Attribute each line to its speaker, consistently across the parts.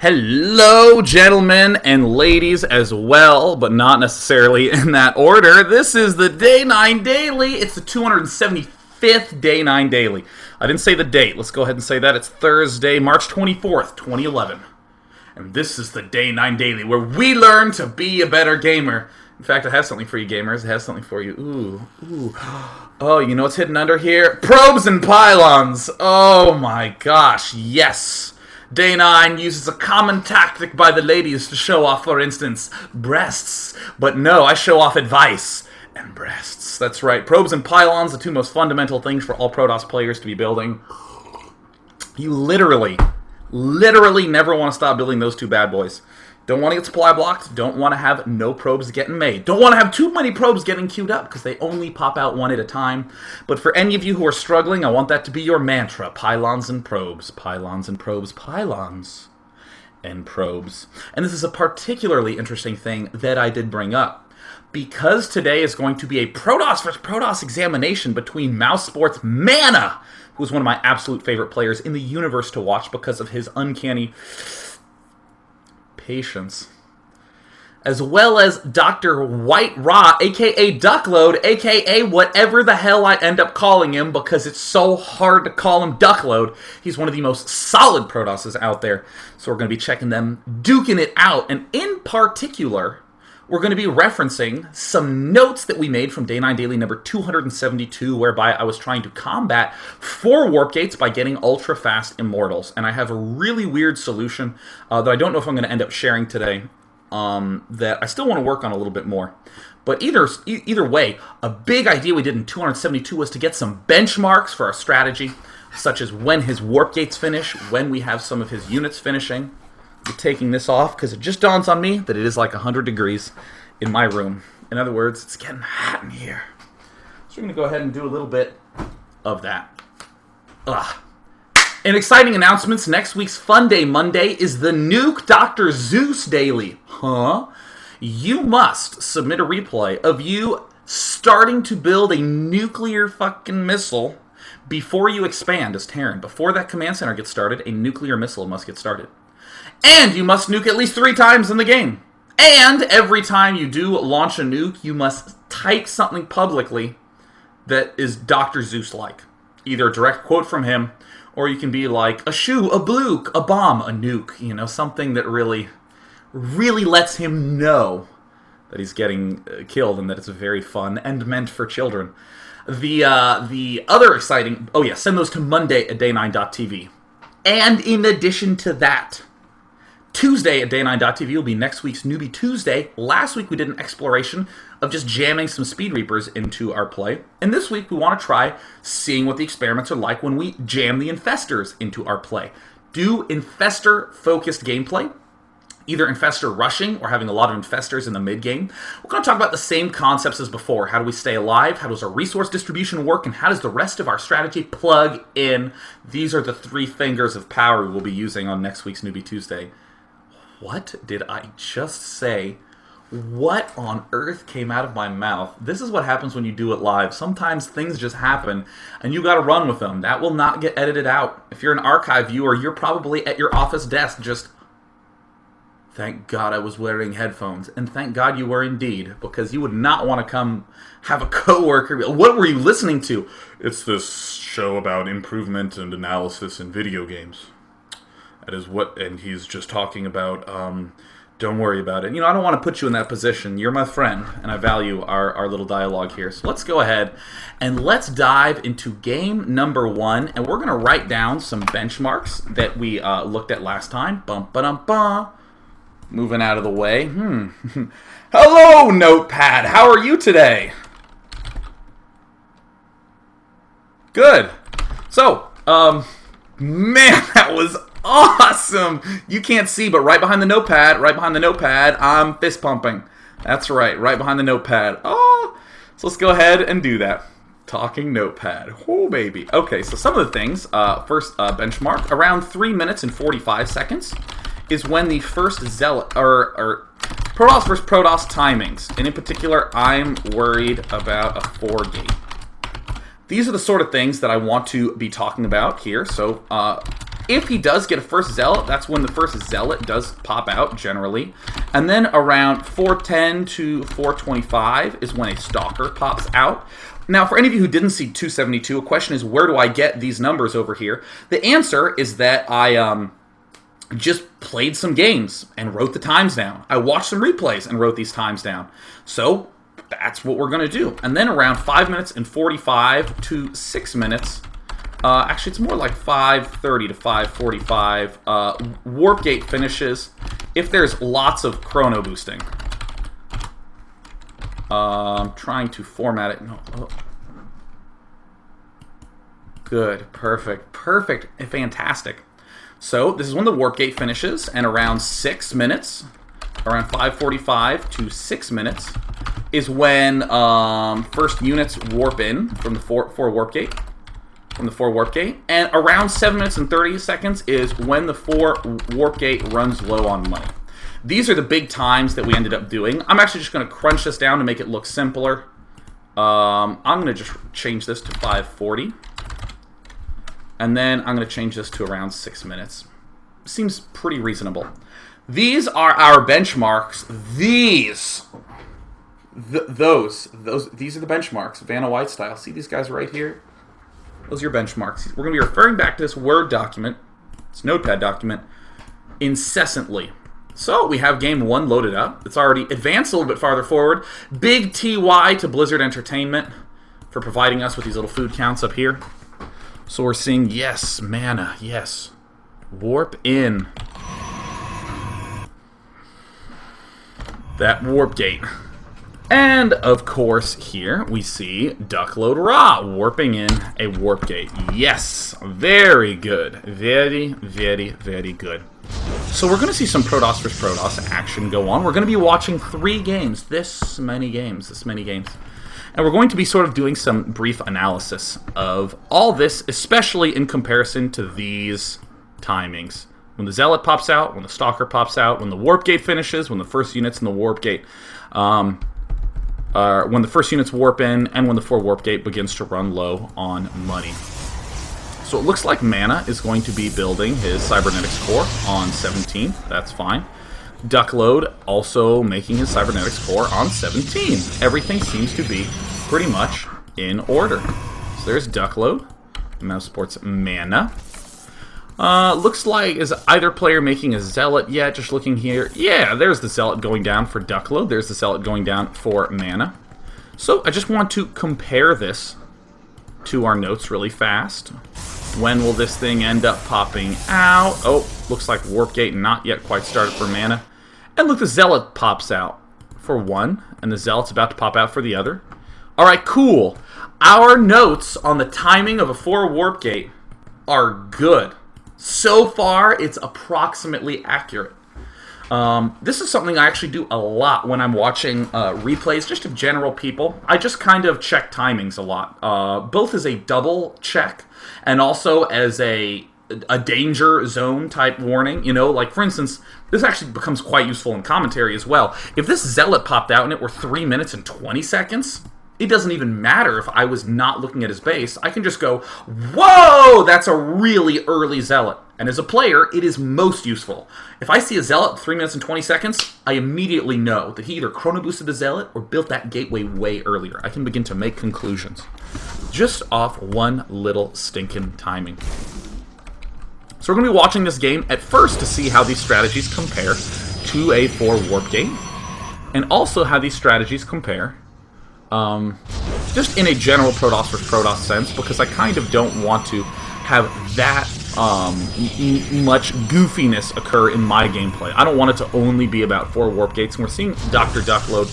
Speaker 1: Hello, gentlemen and ladies as well, but not necessarily in that order. This is the Day 9 Daily. It's the 275th Day 9 Daily. I didn't say the date. Let's go ahead and say that. It's Thursday, March 24th, 2011. And this is the Day 9 Daily, where we learn to be a better gamer. In fact, I have something for you gamers. I have something for you. Ooh. Oh, you know what's hidden under here? Probes and pylons. Oh my gosh, yes. Day 9 uses a common tactic by the ladies to show off, for instance, breasts. But no, I show off advice and breasts. That's right. Probes and pylons, the two most fundamental things for all Protoss players to be building. You literally never want to stop building those two bad boys. Don't want to get supply blocked. Don't want to have no probes getting made. Don't want to have too many probes getting queued up because they only pop out one at a time. But for any of you who are struggling, I want that to be your mantra. Pylons and probes. Pylons and probes. Pylons and probes. And this is a particularly interesting thing that I did bring up, because today is going to be a Protoss vs. Protoss examination between Mouse Sports Mana, who's one of my absolute favorite players in the universe to watch because of his uncanny patience, as well as Dr. White Raw, aka DuckLoad, aka whatever the hell I end up calling him because it's so hard to call him DuckLoad. He's one of the most solid Protosses out there, so we're going to be checking them, duking it out, and in particular, we're going to be referencing some notes that we made from Day 9 Daily number 272, whereby I was trying to combat 4 warp gates by getting ultra-fast immortals. And I have a really weird solution that I don't know if I'm going to end up sharing today, that I still want to work on a little bit more. But either way, a big idea we did in 272 was to get some benchmarks for our strategy, such as when his warp gates finish, when we have some of his units finishing. We're taking this off because it just dawns on me that it is like 100 degrees in my room. In other words, it's getting hot in here. So we're going to go ahead and do a little bit of that. In exciting announcements, next week's Fun Day Monday is the Nuke Dr. Zeus Daily. You must submit a replay of you starting to build a nuclear fucking missile before you expand as Terran. Before that command center gets started, a nuclear missile must get started. And you must nuke at least 3 times in the game. And every time you do launch a nuke, you must type something publicly that is Dr. Zeus-like. Either a direct quote from him, or you can be like, a shoe, a bluke, a bomb, a nuke. You know, something that really lets him know that he's getting killed and that it's very fun and meant for children. The other exciting... Oh yeah, send those to Monday at day9.tv. And in addition to that, Tuesday at day9.tv will be next week's Newbie Tuesday. Last week we did an exploration of just jamming some Speed Reapers into our play. And this week we want to try seeing what the experiments are like when we jam the Infestors into our play. Do Infestor-focused gameplay, either Infestor rushing or having a lot of Infestors in the mid-game. We're going to talk about the same concepts as before. How do we stay alive? How does our resource distribution work? And how does the rest of our strategy plug in? These are the 3 fingers of power we'll be using on next week's Newbie Tuesday. What did I just say? What on earth came out of my mouth? This is what happens when you do it live. Sometimes things just happen, and you gotta run with them. That will not get edited out. If you're an archive viewer, you're probably at your office desk just... Thank God I was wearing headphones, and thank God you were indeed, because you would not want to come have a coworker be, what were you listening to? It's this show about improvement and analysis in video games. That is what, and he's just talking about, don't worry about it. You know, I don't want to put you in that position. You're my friend, and I value our little dialogue here. So let's go ahead and let's dive into game number 1, and we're going to write down some benchmarks that we looked at last time. Bum-ba-dum-ba. Moving out of the way. Hello, Notepad. How are you today? Good. So, man, that was awesome! You can't see, but right behind the notepad, I'm fist pumping. That's right behind the notepad. Oh, so let's go ahead and do that. Talking notepad. Oh, baby. Okay, so some of the things. First benchmark, around 3 minutes and 45 seconds is when the first Zealot, or Protoss vs. Protoss timings. And in particular, I'm worried about a 4-gate. These are the sort of things that I want to be talking about here. So, If he does get a first Zealot, that's when the first Zealot does pop out, generally. And then around 410 to 425 is when a Stalker pops out. Now, for any of you who didn't see 272, a question is, where do I get these numbers over here? The answer is that I just played some games and wrote the times down. I watched some replays and wrote these times down. So that's what we're going to do. And then around 5 minutes and 45 to 6 minutes... actually, it's more like 5:30 to 5:45. Warp Gate finishes if there's lots of chrono boosting. I'm trying to format it. No. Oh. Good. Perfect. Perfect. Fantastic. So this is when the Warp Gate finishes, and around 6 minutes, around 5:45 to 6 minutes, is when first units warp in from the 4 Warp Gate. From the 4 Warp Gate, and around 7 minutes and 30 seconds is when the 4 Warp Gate runs low on money. These are the big times that we ended up doing. I'm actually just going to crunch this down to make it look simpler. I'm going to just change this to 5:40, and then I'm going to change this to around 6 minutes. Seems pretty reasonable. These are our benchmarks. These are the benchmarks, Vanna White style. See these guys right here? Those are your benchmarks. We're going to be referring back to this Word document, this Notepad document, incessantly. So we have game 1 loaded up. It's already advanced a little bit farther forward. Big TY to Blizzard Entertainment for providing us with these little food counts up here. So we're seeing, yes, mana, yes. Warp in. That Warp Gate. And, of course, here we see DuckLoad Raw warping in a Warp Gate. Yes, very good. Very, very, very good. So we're going to see some Protoss vs. Protoss action go on. We're going to be watching 3 games, this many games. And we're going to be sort of doing some brief analysis of all this, especially in comparison to these timings. When the Zealot pops out, when the Stalker pops out, when the Warp Gate finishes, when the first unit's in the Warp Gate. When the first units warp in, and when the 4 Warp Gate begins to run low on money. So it looks like Mana is going to be building his Cybernetics core on 17th. That's fine. DuckLoad also making his Cybernetics core on 17. Everything seems to be pretty much in order. So there's DuckLoad. Mouse supports Mana. Looks like, is either player making a Zealot yet? Just looking here. Yeah, there's the Zealot going down for DuckLoad. There's the Zealot going down for Mana. So I just want to compare this to our notes really fast. When will this thing end up popping out? Oh, looks like Warp Gate not yet quite started for Mana. And look, the Zealot pops out for 1, and the Zealot's about to pop out for the other. Alright, cool. Our notes on the timing of a 4 Warp Gate are good. So far, it's approximately accurate. This is something I actually do a lot when I'm watching replays, just of general people. I just kind of check timings a lot, both as a double check and also as a danger zone type warning. You know, like for instance, this actually becomes quite useful in commentary as well. If this Zealot popped out and it were 3 minutes and 20 seconds... it doesn't even matter if I was not looking at his base. I can just go, whoa, that's a really early Zealot. And as a player, it is most useful. If I see a Zealot 3 minutes and 20 seconds, I immediately know that he either chrono boosted the Zealot or built that gateway way earlier. I can begin to make conclusions just off one little stinking timing. So we're going to be watching this game at first to see how these strategies compare to a 4 Warp Gate, and also how these strategies compare just in a general Protoss vs. Protoss sense, because I kind of don't want to have that much goofiness occur in my gameplay. I don't want it to only be about 4 Warp Gates, and we're seeing Dr. DuckLoad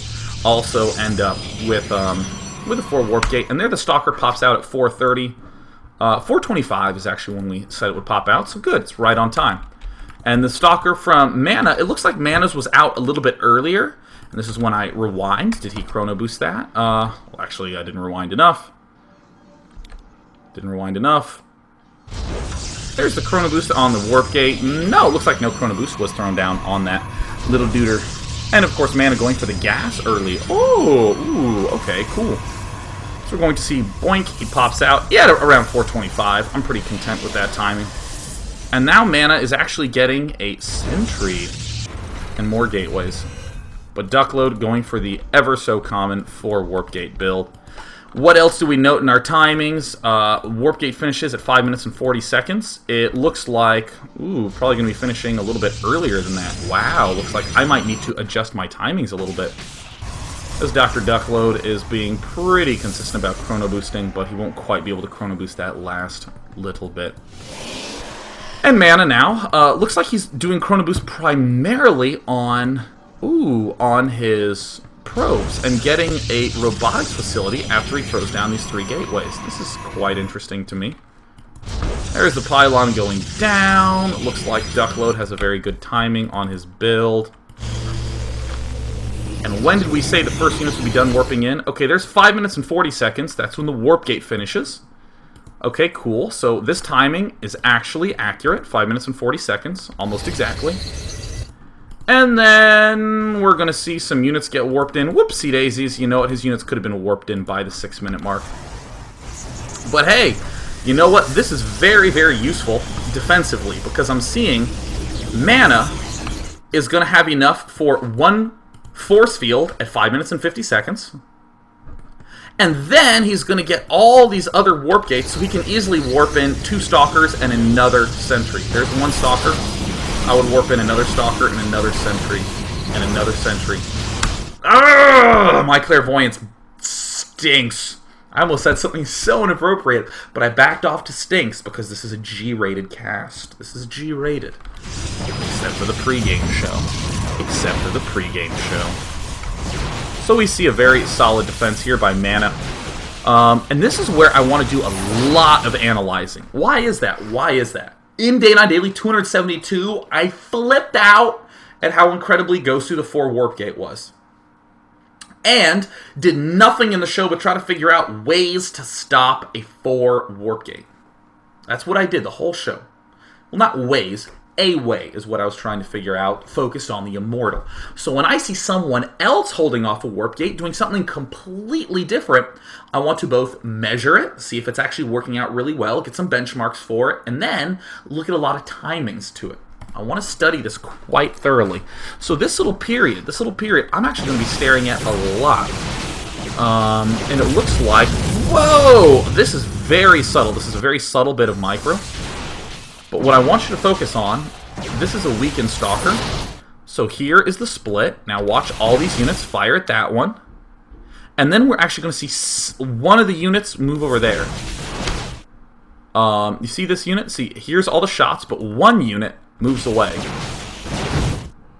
Speaker 1: also end up with a 4 Warp Gate, and there the Stalker pops out at 4:30. 4:25 is actually when we said it would pop out, so good, it's right on time. And the Stalker from Mana, it looks like Mana's was out a little bit earlier. And this is when I rewind. Did he chrono boost that? Well, actually, I didn't rewind enough. There's the chrono boost on the Warp Gate. No, it looks like no chrono boost was thrown down on that little duder. And, of course, Mana going for the gas early. Oh, ooh, okay, cool. So we're going to see Boink. He pops out. Yeah, around 4:25. I'm pretty content with that timing. And now Mana is actually getting a Sentry and more gateways. But DuckLoad going for the ever so common 4 Warp Gate build. What else do we note in our timings? Warp Gate finishes at 5 minutes and 40 seconds. It looks like, ooh, probably going to be finishing a little bit earlier than that. Wow, looks like I might need to adjust my timings a little bit. As Dr. DuckLoad is being pretty consistent about chrono boosting, but he won't quite be able to chrono boost that last little bit. And Mana now, looks like he's doing chrono boost primarily on, on his probes and getting a robotics facility after he throws down these 3 gateways. This is quite interesting to me. There's the pylon going down. Looks like DuckLoad has a very good timing on his build. And when did we say the first units will be done warping in? Okay, there's 5 minutes and 40 seconds. That's when the warp gate finishes. Okay, cool. So this timing is actually accurate. 5 minutes and 40 seconds, almost exactly. And then we're going to see some units get warped in. Whoopsie daisies. You know what? His units could have been warped in by the 6-minute mark. But hey, you know what? This is very, very useful defensively because I'm seeing Mana is going to have enough for 1 force field at 5 minutes and 50 seconds. And then he's going to get all these other warp gates so he can easily warp in 2 stalkers and another sentry. There's 1 stalker. I would warp in another stalker and another sentry and another sentry. Ah, my clairvoyance stinks. I almost said something so inappropriate, but I backed off to stinks because this is a G-rated cast. This is G-rated. Except for the pregame show. Except for the pregame show. So we see a very solid defense here by Mana. And this is where I want to do a lot of analyzing. Why is that? Why is that? In Day 9 Daily 272, I flipped out at how incredibly Gosu the 4 Warp Gate was. And did nothing in the show but try to figure out ways to stop a 4 Warp Gate. That's what I did the whole show. Well, not ways. A way is what I was trying to figure out, focused on the Immortal. So when I see someone else holding off a Warp Gate, doing something completely different, I want to both measure it, see if it's actually working out really well, get some benchmarks for it, and then look at a lot of timings to it. I want to study this quite thoroughly. So this little period, I'm actually going to be staring at a lot. And it looks like, whoa, this is very subtle. This is a very subtle bit of micro. But what I want you to focus on, this is a weakened stalker. So here is the split. Now watch all these units fire at that one. And then we're actually going to see one of the units move over there. You see this unit? See, here's all the shots, but one unit moves away.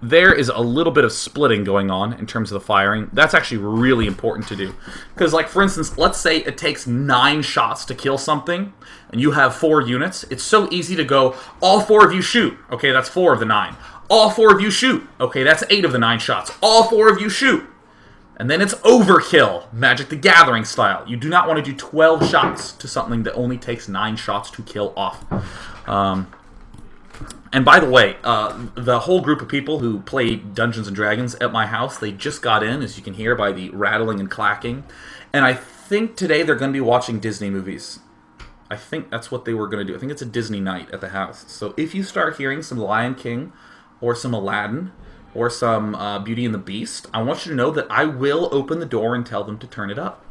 Speaker 1: There is a little bit of splitting going on in terms of the firing. That's actually really important to do. Because, like, for instance, let's say it takes 9 shots to kill something, and you have 4 units. It's so easy to go, all 4 of you shoot. Okay, that's 4 of the 9. All 4 of you shoot. Okay, that's 8 of the 9 shots. All 4 of you shoot. And then it's overkill, Magic the Gathering style. You do not want to do 12 shots to something that only takes 9 shots to kill off. And by the way, the whole group of people who play Dungeons & Dragons at my house, they just got in, as you can hear by the rattling and clacking. And I think today they're going to be watching Disney movies. I think that's what they were going to do. I think it's a Disney night at the house. So if you start hearing some Lion King or some Aladdin or some Beauty and the Beast, I want you to know that I will open the door and tell them to turn it up.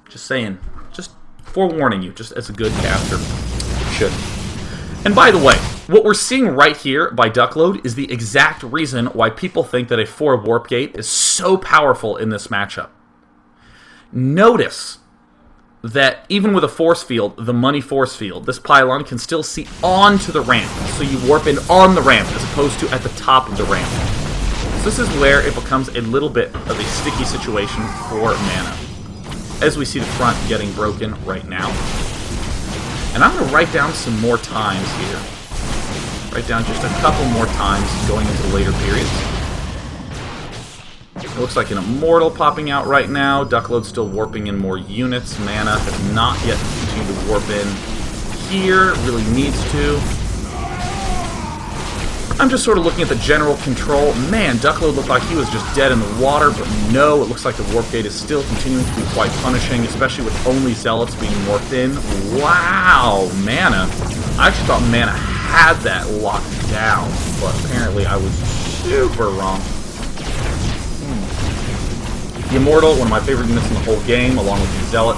Speaker 1: Just saying. Just forewarning you, just as a good caster should. And by the way, what we're seeing right here by DuckLoad is the exact reason why people think that a 4 Warp Gate is so powerful in this matchup. Notice that even with a force field, the money force field, this pylon can still see onto the ramp. So you warp in on the ramp as opposed to at the top of the ramp. So this is where it becomes a little bit of a sticky situation for Mana. As we see the front getting broken right now. And I'm going to write down some more times here. Write down just a couple more times going into later periods. It looks like an Immortal popping out right now. DuckLoad's still warping in more units. Mana has not yet continued to warp in here. Really needs to. I'm just sort of looking at the general control. Man, DuckLoad looked like he was just dead in the water, but no, it looks like the Warp Gate is still continuing to be quite punishing, especially with only Zealots being warped in. Wow, Mana. I actually thought Mana had that locked down, but apparently I was super wrong. The Immortal, one of my favorite units in the whole game, along with the Zealot.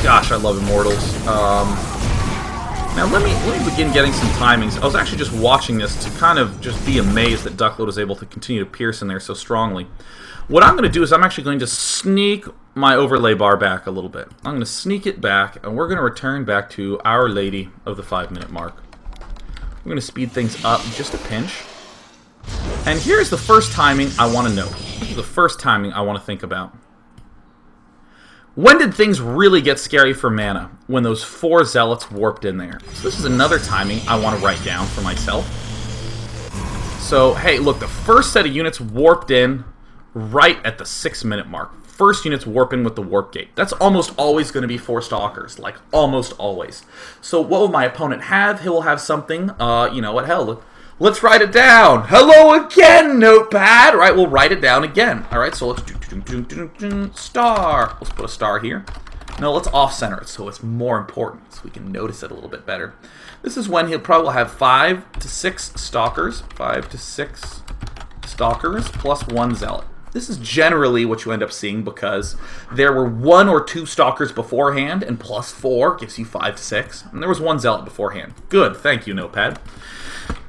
Speaker 1: Gosh, I love Immortals. Now let me begin getting some timings. I was actually just watching this to kind of just be amazed that DuckLoad is able to continue to pierce in there so strongly. What I'm going to do is I'm actually going to sneak my overlay bar back a little bit. I'm going to sneak it back, and we're going to return back to Our Lady of the 5-minute mark. We're going to speed things up just a pinch. And here's the first timing I want to note. This is the first timing I want to think about. When did things really get scary for mana? When those 4 Zealots warped in there. So this is another timing I want to write down for myself. So, hey, look, the first set of units warped in right at the 6-minute mark. First units warp in with the warp gate. That's almost always going to be 4 Stalkers, like almost always. So what will my opponent have? He will have something, you know what, hell, let's write it down. Hello again, Notepad. All right, we'll write it down again. All right, so let's do star. Let's put a star here. No, let's off-center it so it's more important, so we can notice it a little bit better. This is when he'll probably have 5 to 6 Stalkers. 5 to 6 Stalkers plus 1 Zealot. This is generally what you end up seeing because there were 1 or 2 Stalkers beforehand, and plus 4 gives you 5 to 6. And there was 1 Zealot beforehand. Good, thank you, Notepad.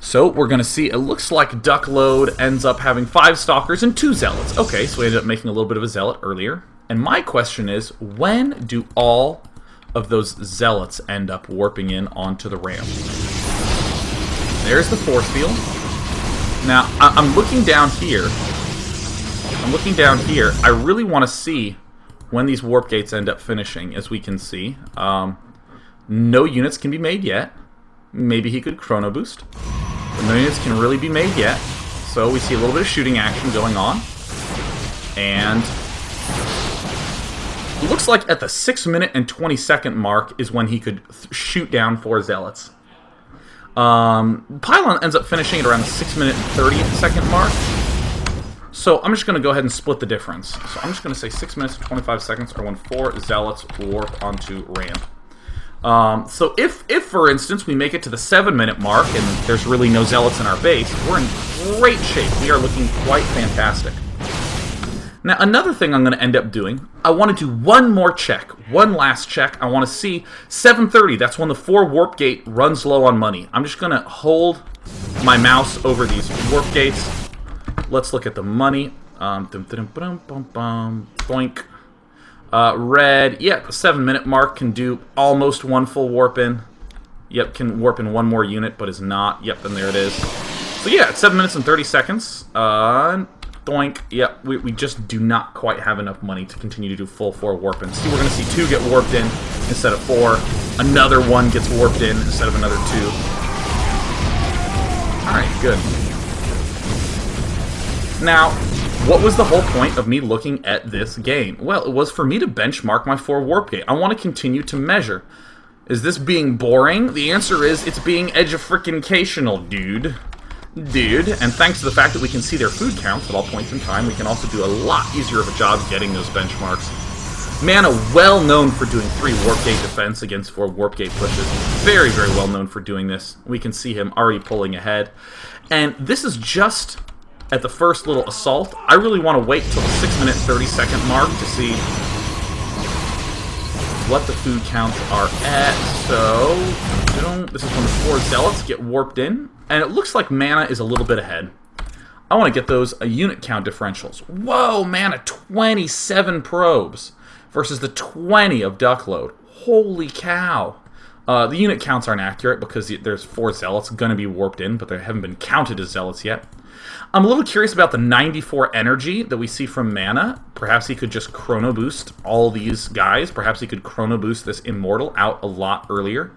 Speaker 1: So we're going to see, it looks like DuckLoad ends up having 5 Stalkers and 2 Zealots. Okay, so we ended up making a little bit of a Zealot earlier. And my question is, when do all of those Zealots end up warping in onto the ramp? There's the force field. Now, I'm looking down here. I really want to see when these warp gates end up finishing, as we can see. No units can be made yet. Maybe he could chrono boost. But no units can really be made yet. So we see a little bit of shooting action going on. And it looks like at the 6-minute and 20-second mark is when he could shoot down 4 Zealots. Pylon ends up finishing at around the 6-minute and 30-second mark. So I'm just going to go ahead and split the difference. So I'm just going to say 6 minutes and 25 seconds are when 4 Zealots warp onto ramp. So if for instance we make it to the 7-minute mark and there's really no Zealots in our base, we're in great shape. We are looking quite fantastic. Now another thing I'm going to end up doing, I want to do one more check, one last check. I want to see 7:30. That's when the 4 warp gate runs low on money. I'm just going to hold my mouse over these warp gates. Let's look at the money. Boink. Red, yep, the 7-minute mark can do almost 1 full warp in. Yep, can warp in 1 more unit, but is not. Yep, and there it is. So yeah, it's 7 minutes and 30 seconds. Doink. Yep, we just do not quite have enough money to continue to do full 4 warp ins. See, we're going to see 2 get warped in instead of 4. Another 1 gets warped in instead of another 2. Alright, good. Now, what was the whole point of me looking at this game? Well, it was for me to benchmark my 4 warp gate. I want to continue to measure. Is this being boring? The answer is, it's being edge-a-frickin-cational, dude. And thanks to the fact that we can see their food counts at all points in time, we can also do a lot easier of a job getting those benchmarks. Mana, well known for doing 3 warp gate defense against 4 warp gate pushes. Very, very well known for doing this. We can see him already pulling ahead. And this is just at the first little assault. I really want to wait till the 6-minute 30-second mark to see what the food counts are at. So, this is when the 4 Zealots get warped in, and it looks like mana is a little bit ahead. I want to get those unit count differentials. Whoa, mana, 27 probes versus the 20 of DuckLoad. Holy cow. The unit counts aren't accurate because there's 4 Zealots going to be warped in, but they haven't been counted as Zealots yet. I'm a little curious about the 94 energy that we see from Mana. Perhaps he could just chrono boost all these guys. Perhaps he could chrono boost this Immortal out a lot earlier.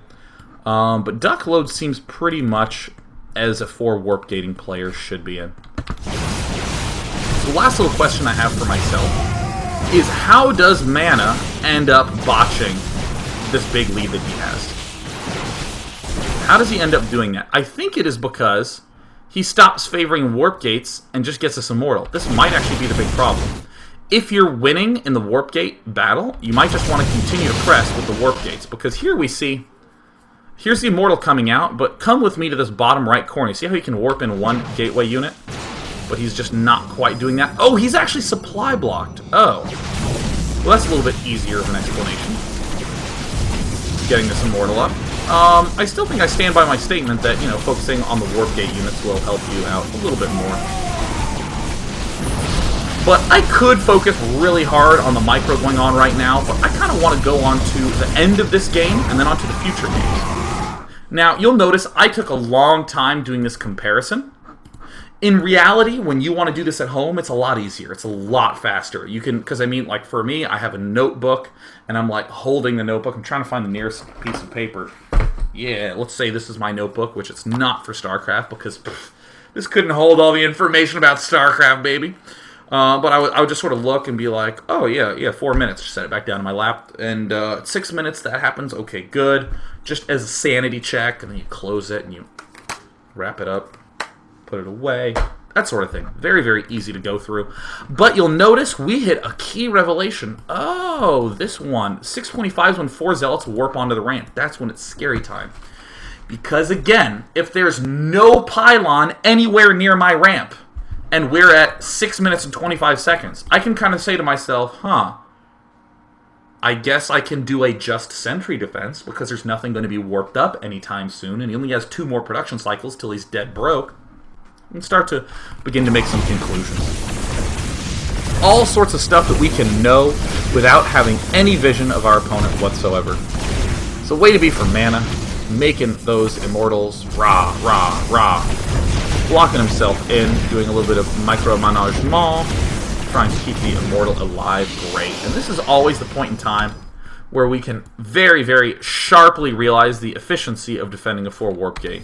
Speaker 1: But DuckLoad seems pretty much as a 4 warp gating player should be in. The last little question I have for myself is, how does Mana end up botching this big lead that he has? How does he end up doing that? I think it is because he stops favoring warp gates and just gets us Immortal. This might actually be the big problem. If you're winning in the warp gate battle, you might just want to continue to press with the warp gates, because here we see Here's the Immortal coming out, but come with me to this bottom right corner. See how he can warp in one gateway unit? But he's just not quite doing that. Oh, he's actually supply blocked. Oh. Well, that's a little bit easier of an explanation. Getting this Immortal up. I still think I stand by my statement that, you know, focusing on the warp gate units will help you out a little bit more. But I could focus really hard on the micro going on right now, but I kind of want to go on to the end of this game and then on to the future games. Now, you'll notice I took a long time doing this comparison. In reality, when you want to do this at home, it's a lot easier. It's a lot faster. You can, because I mean, like for me, I have a notebook, and I'm like holding the notebook. I'm trying to find the nearest piece of paper. Yeah, let's say this is my notebook, which it's not for StarCraft, because this couldn't hold all the information about StarCraft, baby. But I would just sort of look and be like, oh, yeah, 4 minutes. Just set it back down in my lap. And 6 minutes, that happens. Okay, good. Just as a sanity check, and then you close it, and you wrap it up, put it away. That sort of thing. Very, very easy to go through. But you'll notice we hit a key revelation. Oh, this one. 625 is when 4 Zealots warp onto the ramp. That's when it's scary time. Because, again, if there's no pylon anywhere near my ramp, and we're at 6 minutes and 25 seconds, I can kind of say to myself, I guess I can do a just sentry defense because there's nothing going to be warped up anytime soon, and he only has 2 more production cycles till he's dead broke. And start to begin to make some conclusions. All sorts of stuff that we can know without having any vision of our opponent whatsoever. So way to be for mana, making those Immortals rah, rah, rah. Blocking himself in, doing a little bit of micromanagement, trying to keep the Immortal alive. Great. And this is always the point in time where we can very, very sharply realize the efficiency of defending a 4 warp gate.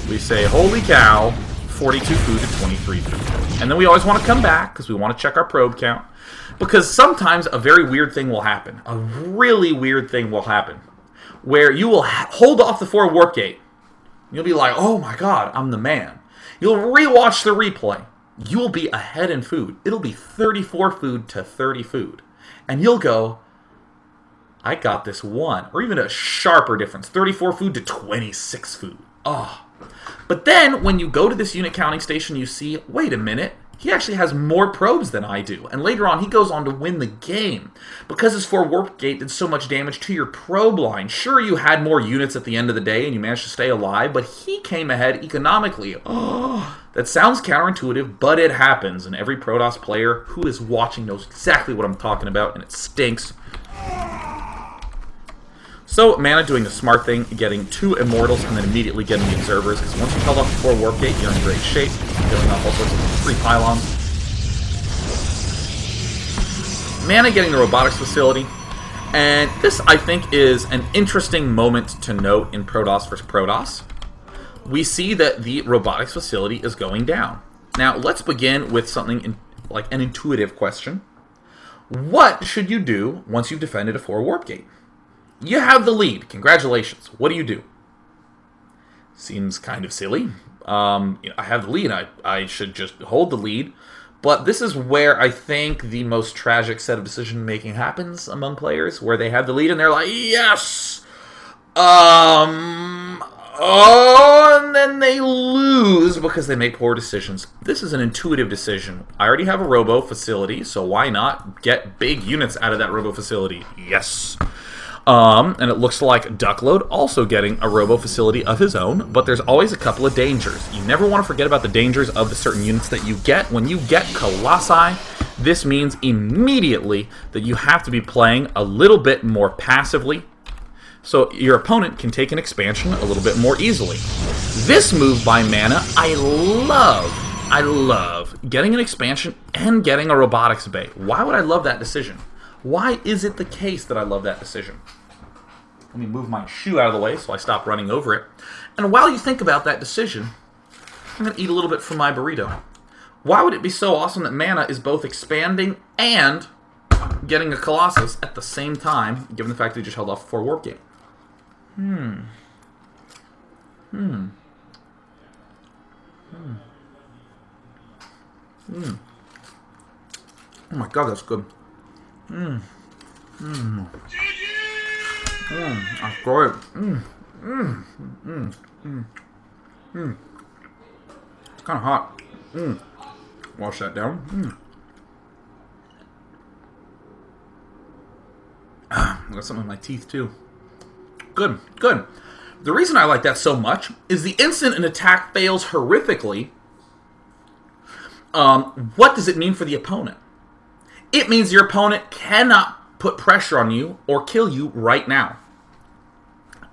Speaker 1: We say, holy cow, 42 food to 23 food. And then we always want to come back because we want to check our probe count. Because sometimes a very weird thing will happen. A really weird thing will happen. Where you will hold off the 4 warp gate. You'll be like, oh my god, I'm the man. You'll rewatch the replay. You'll be ahead in food. It'll be 34 food to 30 food. And you'll go, I got this one. Or even a sharper difference. 34 food to 26 food. Oh. But then, when you go to this unit counting station, you see, wait a minute, he actually has more probes than I do. And later on, he goes on to win the game. Because his 4 warp gate did so much damage to your probe line. Sure, you had more units at the end of the day, and you managed to stay alive, but he came ahead economically. Oh, that sounds counterintuitive, but it happens. And every Protoss player who is watching knows exactly what I'm talking about, and it stinks. So, Mana doing the smart thing, getting 2 Immortals and then immediately getting the Observers, because once you've held off the 4 warp gate, you're in great shape, killing off all sorts of free pylons. Mana getting the Robotics Facility, and this, I think, is an interesting moment to note in Protoss vs. Protoss. We see that the Robotics Facility is going down. Now, let's begin with something like an intuitive question. What should you do once you've defended a 4 warp gate? You have the lead. Congratulations. What do you do? Seems kind of silly. I have the lead. I should just hold the lead. But this is where I think the most tragic set of decision-making happens among players, where they have the lead and they're like, yes! And then they lose because they make poor decisions. This is an intuitive decision. I already have a robo facility, so why not get big units out of that robo facility? Yes! And it looks like DuckLoad also getting a robo facility of his own, but there's always a couple of dangers. You never want to forget about the dangers of the certain units that you get. When you get Colossi, this means immediately that you have to be playing a little bit more passively, so your opponent can take an expansion a little bit more easily. This move by Mana, I love getting an expansion and getting a robotics bay. Why would I love that decision? Why is it the case that I love that decision? Let me move my shoe out of the way so I stop running over it. And while you think about that decision, I'm going to eat a little bit from my burrito. Why would it be so awesome that Mana is both expanding and getting a Colossus at the same time, given the fact that he just held off 4 warp gate? Oh my god, that's good. That's great. It's kind of hot. Wash that down. I got something in my teeth, too. Good, good. The reason I like that so much is the instant an attack fails horrifically, what does it mean for the opponent? It means your opponent cannot put pressure on you or kill you right now.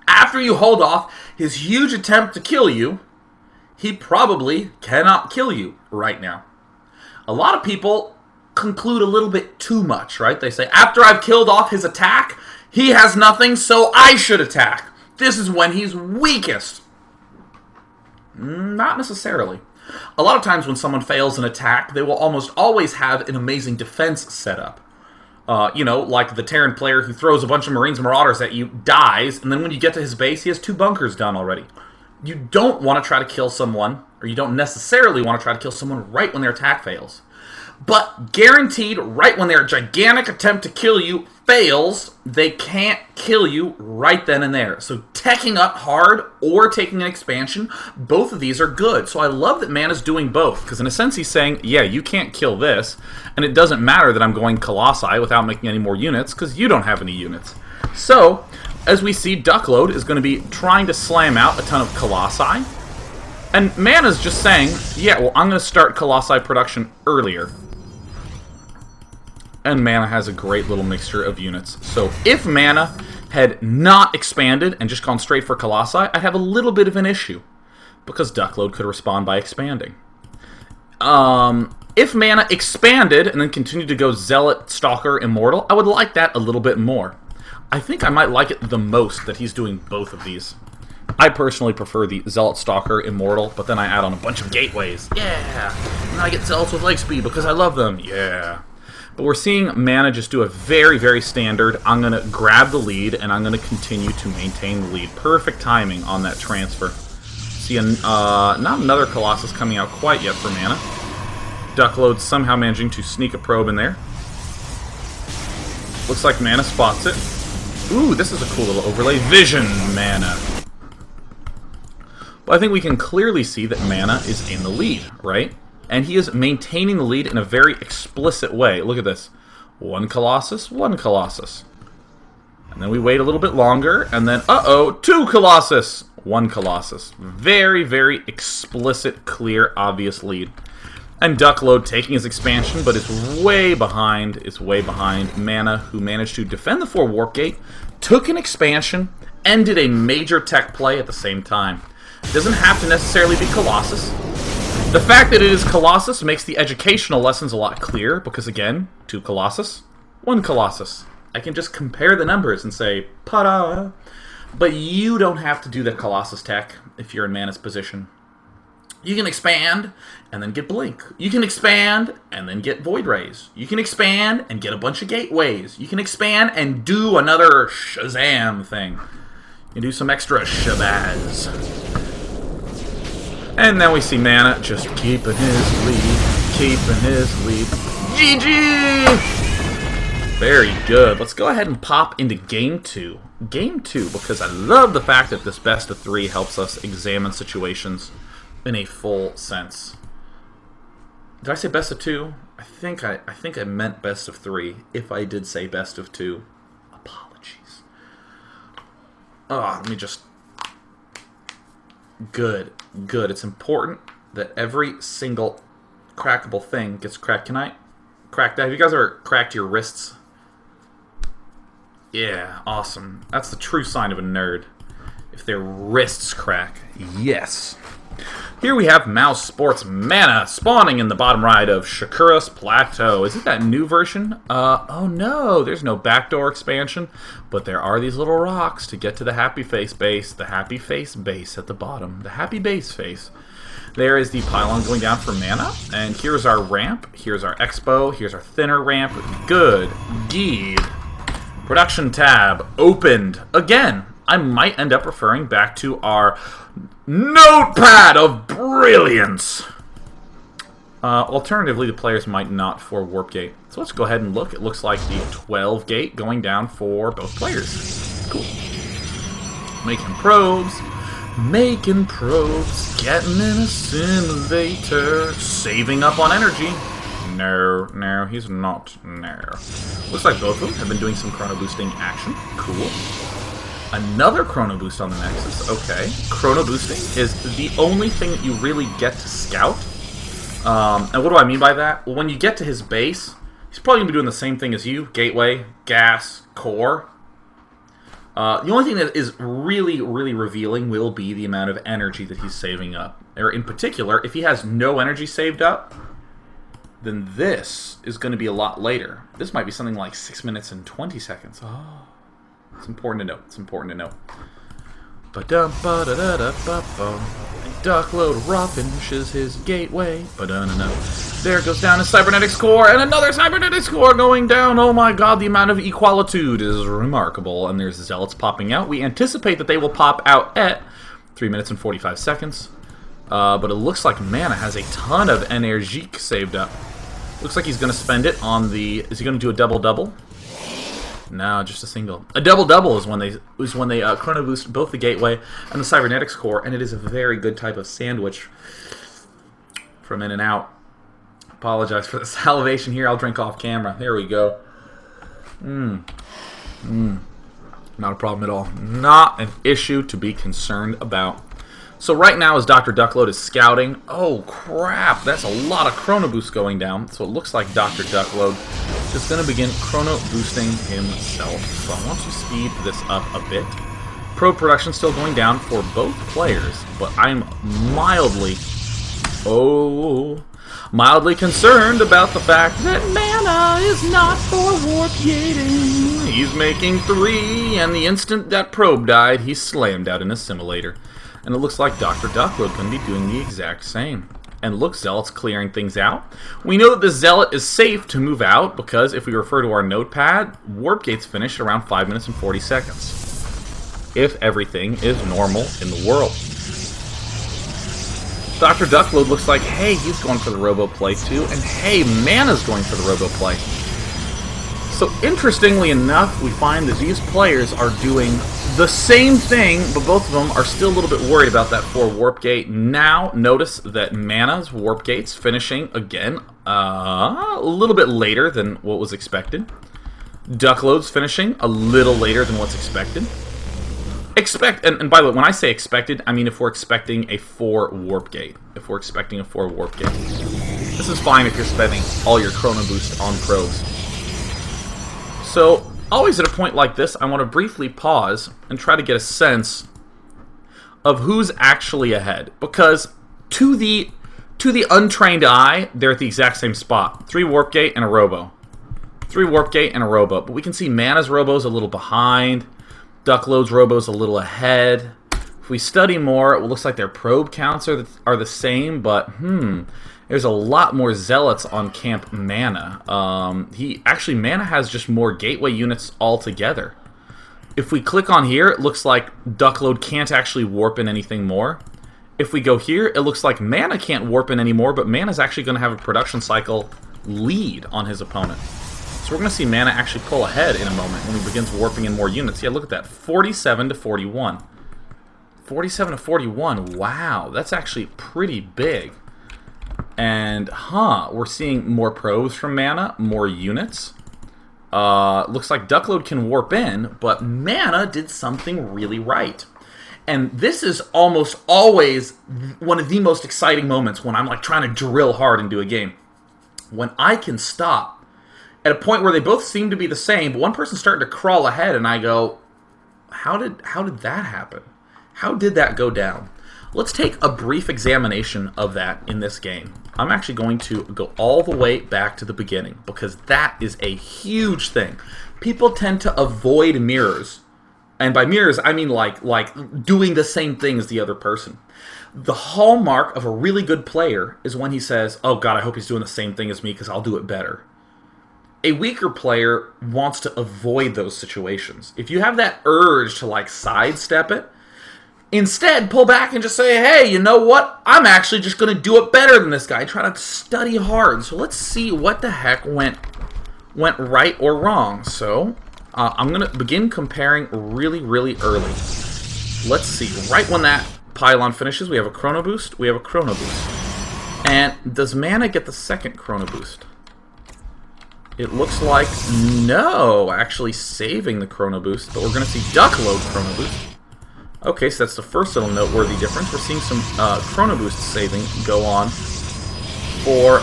Speaker 1: After you hold off his huge attempt to kill you, he probably cannot kill you right now. A lot of people conclude a little bit too much, right? They say, after I've killed off his attack, he has nothing, so I should attack. This is when he's weakest. Not necessarily. A lot of times when someone fails an attack, they will almost always have an amazing defense set up. Like the Terran player who throws a bunch of Marines and Marauders at you, dies, and then when you get to his base, he has 2 bunkers done already. You don't want to try to kill someone, or you don't necessarily want to try to kill someone right when their attack fails. But guaranteed, right when their gigantic attempt to kill you fails, they can't kill you right then and there. So teching up hard or taking an expansion, both of these are good. So I love that Mana's doing both, because in a sense he's saying, yeah, you can't kill this, and it doesn't matter that I'm going Colossi without making any more units, because you don't have any units. So, as we see, DuckLoad is going to be trying to slam out a ton of Colossi, and Mana's just saying, yeah, well, I'm going to start Colossi production earlier. And Mana has a great little mixture of units. So if Mana had not expanded and just gone straight for Colossi, I'd have a little bit of an issue, because DuckLoad could respond by expanding. If Mana expanded and then continued to go Zealot, Stalker, Immortal, I would like that a little bit more. I think I might like it the most that he's doing both of these. I personally prefer the Zealot, Stalker, Immortal, but then I add on a bunch of gateways. Yeah! And I get Zealots with leg speed because I love them. Yeah! But we're seeing Mana just do a very, very standard, I'm going to grab the lead, and I'm going to continue to maintain the lead. Perfect timing on that transfer. See, not another Colossus coming out quite yet for Mana. DuckLoad somehow managing to sneak a probe in there. Looks like Mana spots it. Ooh, this is a cool little overlay. Vision Mana. But I think we can clearly see that Mana is in the lead, right? And he is maintaining the lead in a very explicit way. Look at this. 1 Colossus, 1 Colossus. And then we wait a little bit longer, and then, 2 Colossus, 1 Colossus. Very, very explicit, clear, obvious lead. And DuckLoad taking his expansion, but is way behind. Mana, who managed to defend the 4 Warp Gate, took an expansion, and did a major tech play at the same time. It doesn't have to necessarily be Colossus. The fact that it is Colossus makes the educational lessons a lot clearer, because again, 2 Colossus, 1 Colossus. I can just compare the numbers and say, ta-da! But you don't have to do the Colossus tech if you're in Mana's position. You can expand and then get Blink. You can expand and then get Void Rays. You can expand and get a bunch of gateways. You can expand and do another Shazam thing. You can do some extra Shabazz. And now we see Mana just keeping his lead. GG! Very good. Let's go ahead and pop into Game 2. Game 2, because I love the fact that this best of 3 helps us examine situations in a full sense. Did I say best of 2? I think I meant best of 3. If I did say best of 2, apologies. Let me just... Good. It's important that every single crackable thing gets cracked. Can I crack that? Have you guys ever cracked your wrists? Yeah, awesome. That's the true sign of a nerd. If their wrists crack. Yes. Here we have Mouse Sports Mana spawning in the bottom right of Shakura's Plateau. Is it that new version? Oh no, there's no backdoor expansion, but there are these little rocks to get to the Happy Face base. The Happy Face base at the bottom. The Happy Base face. There is the pylon going down for Mana, and here's our ramp. Here's our expo. Here's our thinner ramp. Good. Deed. Production tab opened again. I might end up referring back to our notepad of brilliance. Alternatively, the players might not for Warp Gate. So let's go ahead and look. It looks like the 12 gate going down for both players. Cool. Making probes. Making probes. Getting in a simulator. Saving up on energy. No, he's not. No. Looks like both of them have been doing some chrono boosting action. Cool. Another chrono boost on the Nexus. Okay. Chrono boosting is the only thing that you really get to scout. And what do I mean by that? Well, when you get to his base, he's probably going to be doing the same thing as you. Gateway, gas, core. The only thing that is really, really revealing will be the amount of energy that he's saving up. Or in particular, if he has no energy saved up, then this is going to be a lot later. This might be something like 6 minutes and 20 seconds. Oh, it's important to know. It's important to know. DuckLoad raw finishes his gateway. There goes down his cybernetics core, and another cybernetics core going down. Oh my god, the amount of equalitude is remarkable. And there's zealots popping out. We anticipate that they will pop out at 3 minutes and 45 seconds. But it looks like Mana has a ton of energy saved up. Looks like he's going to spend it on the... Is he going to do a double-double? No, just a single. A double-double is when they chrono boost both the gateway and the cybernetics core, and it is a very good type of sandwich from In and Out. Apologize for the salivation here. I'll drink off camera. There we go. Not a problem at all. Not an issue to be concerned about. So right now, as Dr. DuckLoad is scouting, oh crap, that's a lot of chrono boost going down. So it looks like Dr. DuckLoad is going to begin chrono boosting himself. So I want to speed this up a bit. Probe production still going down for both players, but I'm mildly concerned about the fact that Mana is not for warp gating. He's making 3, and the instant that probe died, he slammed out in a simulator. And it looks like Dr. DuckLoad can be doing the exact same. And look, Zealot's clearing things out. We know that the Zealot is safe to move out because if we refer to our notepad, warp gates finish at around 5 minutes and 40 seconds. If everything is normal in the world. Dr. DuckLoad looks like, hey, he's going for the robo play too, and hey, Mana's going for the robo play. So interestingly enough, we find that these players are doing the same thing, but both of them are still a little bit worried about that 4 warp gate. Now, notice that Mana's warp gate's finishing again a little bit later than what was expected. DuckLoad's finishing a little later than what's expected. And by the way, when I say expected, I mean if we're expecting a 4 warp gate. If we're expecting a 4 warp gate. This is fine if you're spending all your chrono boost on probes. So, always at a point like this, I want to briefly pause and try to get a sense of who's actually ahead. Because to the untrained eye, they're at the exact same spot. 3 warp gate and a robo. 3 warp gate and a robo. But we can see Mana's robo's a little behind. DuckLoad's robo's a little ahead. If we study more, it looks like their probe counts are the same, but there's a lot more zealots on Camp Mana. Mana has just more gateway units altogether. If we click on here, it looks like DuckLoad can't actually warp in anything more. If we go here, it looks like Mana can't warp in anymore, but Mana's actually going to have a production cycle lead on his opponent. So we're going to see Mana actually pull ahead in a moment when he begins warping in more units. Yeah, look at that. 47 to 41. 47 to 41. Wow, that's actually pretty big. And, we're seeing more probes from Mana, more units. Looks like DuckLoad can warp in, but Mana did something really right. And this is almost always one of the most exciting moments when I'm like trying to drill hard into a game. When I can stop at a point where they both seem to be the same, but one person's starting to crawl ahead, and I go, how did that happen? How did that go down? Let's take a brief examination of that in this game. I'm actually going to go all the way back to the beginning, because that is a huge thing. People tend to avoid mirrors. And by mirrors, I mean like doing the same thing as the other person. The hallmark of a really good player is when he says, oh god, I hope he's doing the same thing as me because I'll do it better. A weaker player wants to avoid those situations. If you have that urge to like sidestep it, instead pull back and just say, hey, you know what? I'm actually just going to do it better than this guy. Try to study hard. So let's see what the heck went right or wrong. So I'm going to begin comparing really, really early. let's see. Right when that pylon finishes, we have a Chrono Boost. We have a Chrono Boost. And does Mana get the second Chrono Boost? It looks like no, actually saving the Chrono Boost, but we're going to see DuckLoad Chrono Boost. Okay, so that's the first little noteworthy difference. We're seeing some Chrono Boost saving go on for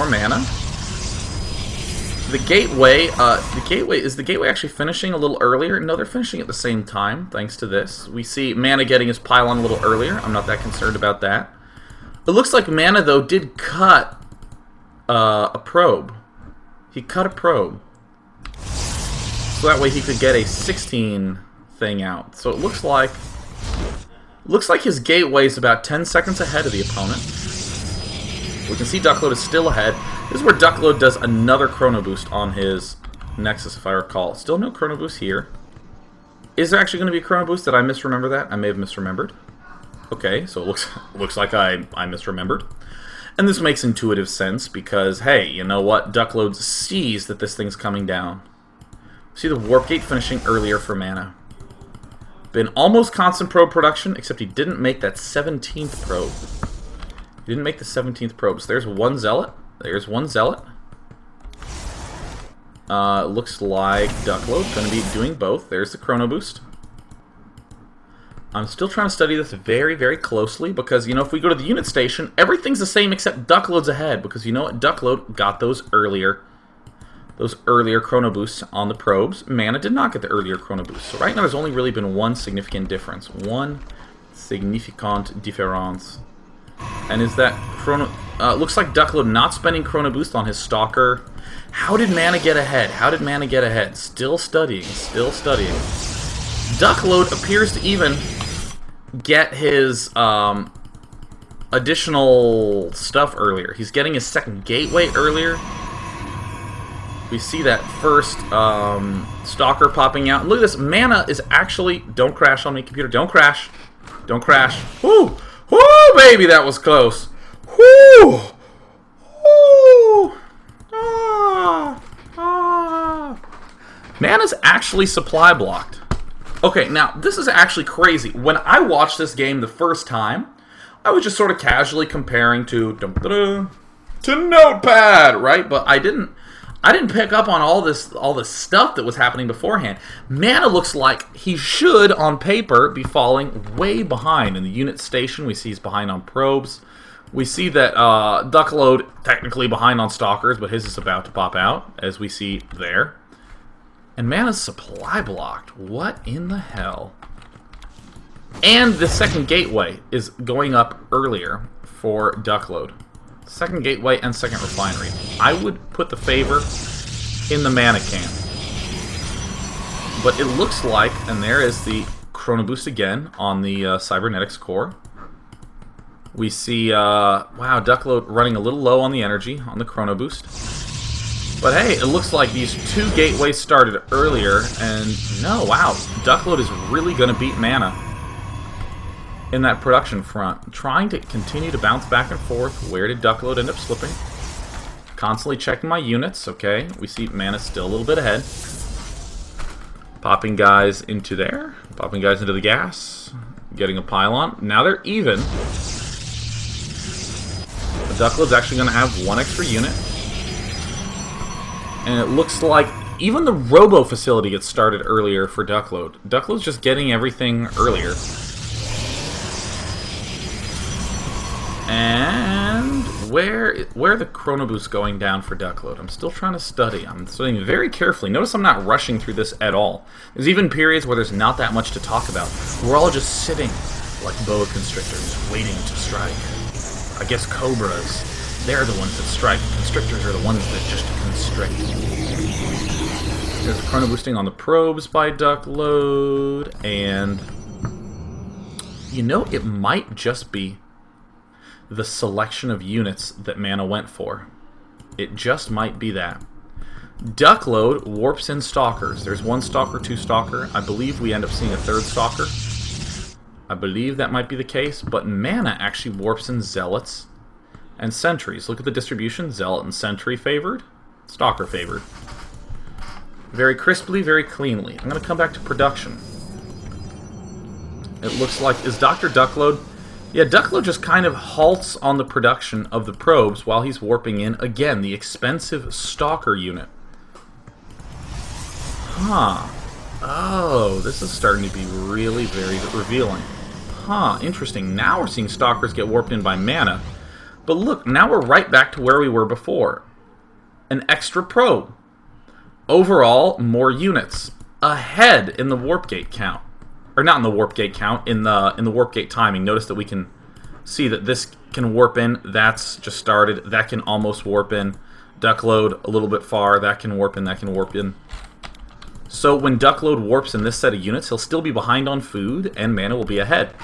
Speaker 1: Mana. The gateway, is the gateway actually finishing a little earlier? No, they're finishing at the same time, thanks to this. We see Mana getting his pylon a little earlier. I'm not that concerned about that. It looks like Mana, though, did cut a probe. He cut a probe. So that way he could get a 16 thing out. So it looks like his gateway is about 10 seconds ahead of the opponent. We can see DuckLoad is still ahead. This is where DuckLoad does another Chrono Boost on his Nexus, if I recall. Still no Chrono Boost here. Is there actually going to be a Chrono Boost? Did I misremember that? I may have misremembered. Okay, so it looks like I misremembered. And this makes intuitive sense because, hey, you know what? DuckLoad sees that this thing's coming down. See the Warp Gate finishing earlier for Mana. Been almost constant probe production, except he didn't make that 17th probe. He didn't make the 17th probe. So there's one Zealot. There's one Zealot. Looks like DuckLoad going to be doing both. There's the Chrono Boost. I'm still trying to study this very, very closely because, you know, if we go to the unit station, everything's the same except DuckLoad's ahead because, you know what, DuckLoad got those earlier Chrono Boosts on the probes. Mana did not get the earlier Chrono Boost. So right now there's only really been one significant difference. One significant difference. And is that Chrono... looks like DuckLoad not spending Chrono Boost on his Stalker. How did Mana get ahead? How did Mana get ahead? Still studying. Still studying. DuckLoad appears to even get his additional stuff earlier. He's getting his second gateway earlier. We see that first Stalker popping out. Look at this. Mana is actually... Don't crash on me, computer. Don't crash. Don't crash. Woo! Woo, baby, that was close. Woo! Woo! Mana's actually supply blocked. Okay, now, this is actually crazy. When I watched this game the first time, I was just sort of casually comparing to Notepad, right? But I didn't pick up on all this stuff that was happening beforehand. Mana looks like he should, on paper, be falling way behind. In the unit station, we see he's behind on probes. We see that DuckLoad technically behind on Stalkers, but his is about to pop out, as we see there. And Mana's supply blocked. What in the hell? And the second gateway is going up earlier for DuckLoad. Second gateway and second refinery. I would put the favor in the Mana camp. But it looks like, and there is the Chrono Boost again on the Cybernetics core. We see, wow, DuckLoad running a little low on the energy on the Chrono Boost. But hey, it looks like these two gateways started earlier, and no, wow, DuckLoad is really going to beat Mana in that production front. Trying to continue to bounce back and forth. Where did DuckLoad end up slipping? Constantly checking my units, okay. We see Mana still a little bit ahead. Popping guys into there. Popping guys into the gas. Getting a pylon. Now they're even. But DuckLoad's actually going to have one extra unit. And it looks like even the Robo facility gets started earlier for DuckLoad. DuckLoad's just getting everything earlier. And where are the Chrono Boosts going down for DuckLoad? I'm still trying to study. I'm studying very carefully. Notice I'm not rushing through this at all. There's even periods where there's not that much to talk about. We're all just sitting like boa constrictors, waiting to strike. I guess cobras, they're the ones that strike. Constrictors are the ones that just constrict. There's a Chrono Boosting on the probes by DuckLoad, and you know, it might just be the selection of units that Mana went for. It just might be that. DuckLoad warps in Stalkers. There's one Stalker, two Stalker. I believe we end up seeing a third Stalker. I believe that might be the case, but Mana actually warps in Zealots and Sentries. Look at the distribution. Zealot and Sentry favored. Stalker favored. Very crisply, very cleanly. I'm going to come back to production. It looks like, is Dr. DuckLoad? Yeah, DuckLoad just kind of halts on the production of the probes while he's warping in, again, the expensive Stalker unit. Huh. Oh, this is starting to be really very revealing. Huh, interesting. Now we're seeing Stalkers get warped in by mana. But look, now we're right back to where we were before. An extra probe. Overall, more units. Ahead in the warp gate count. Or not in the warp gate count, in the warp gate timing. Notice that we can see that this can warp in. That's just started. That can almost warp in. DuckLoad a little bit far. That can warp in. That can warp in. So when DuckLoad warps in this set of units, he'll still be behind on food, and mana will be ahead.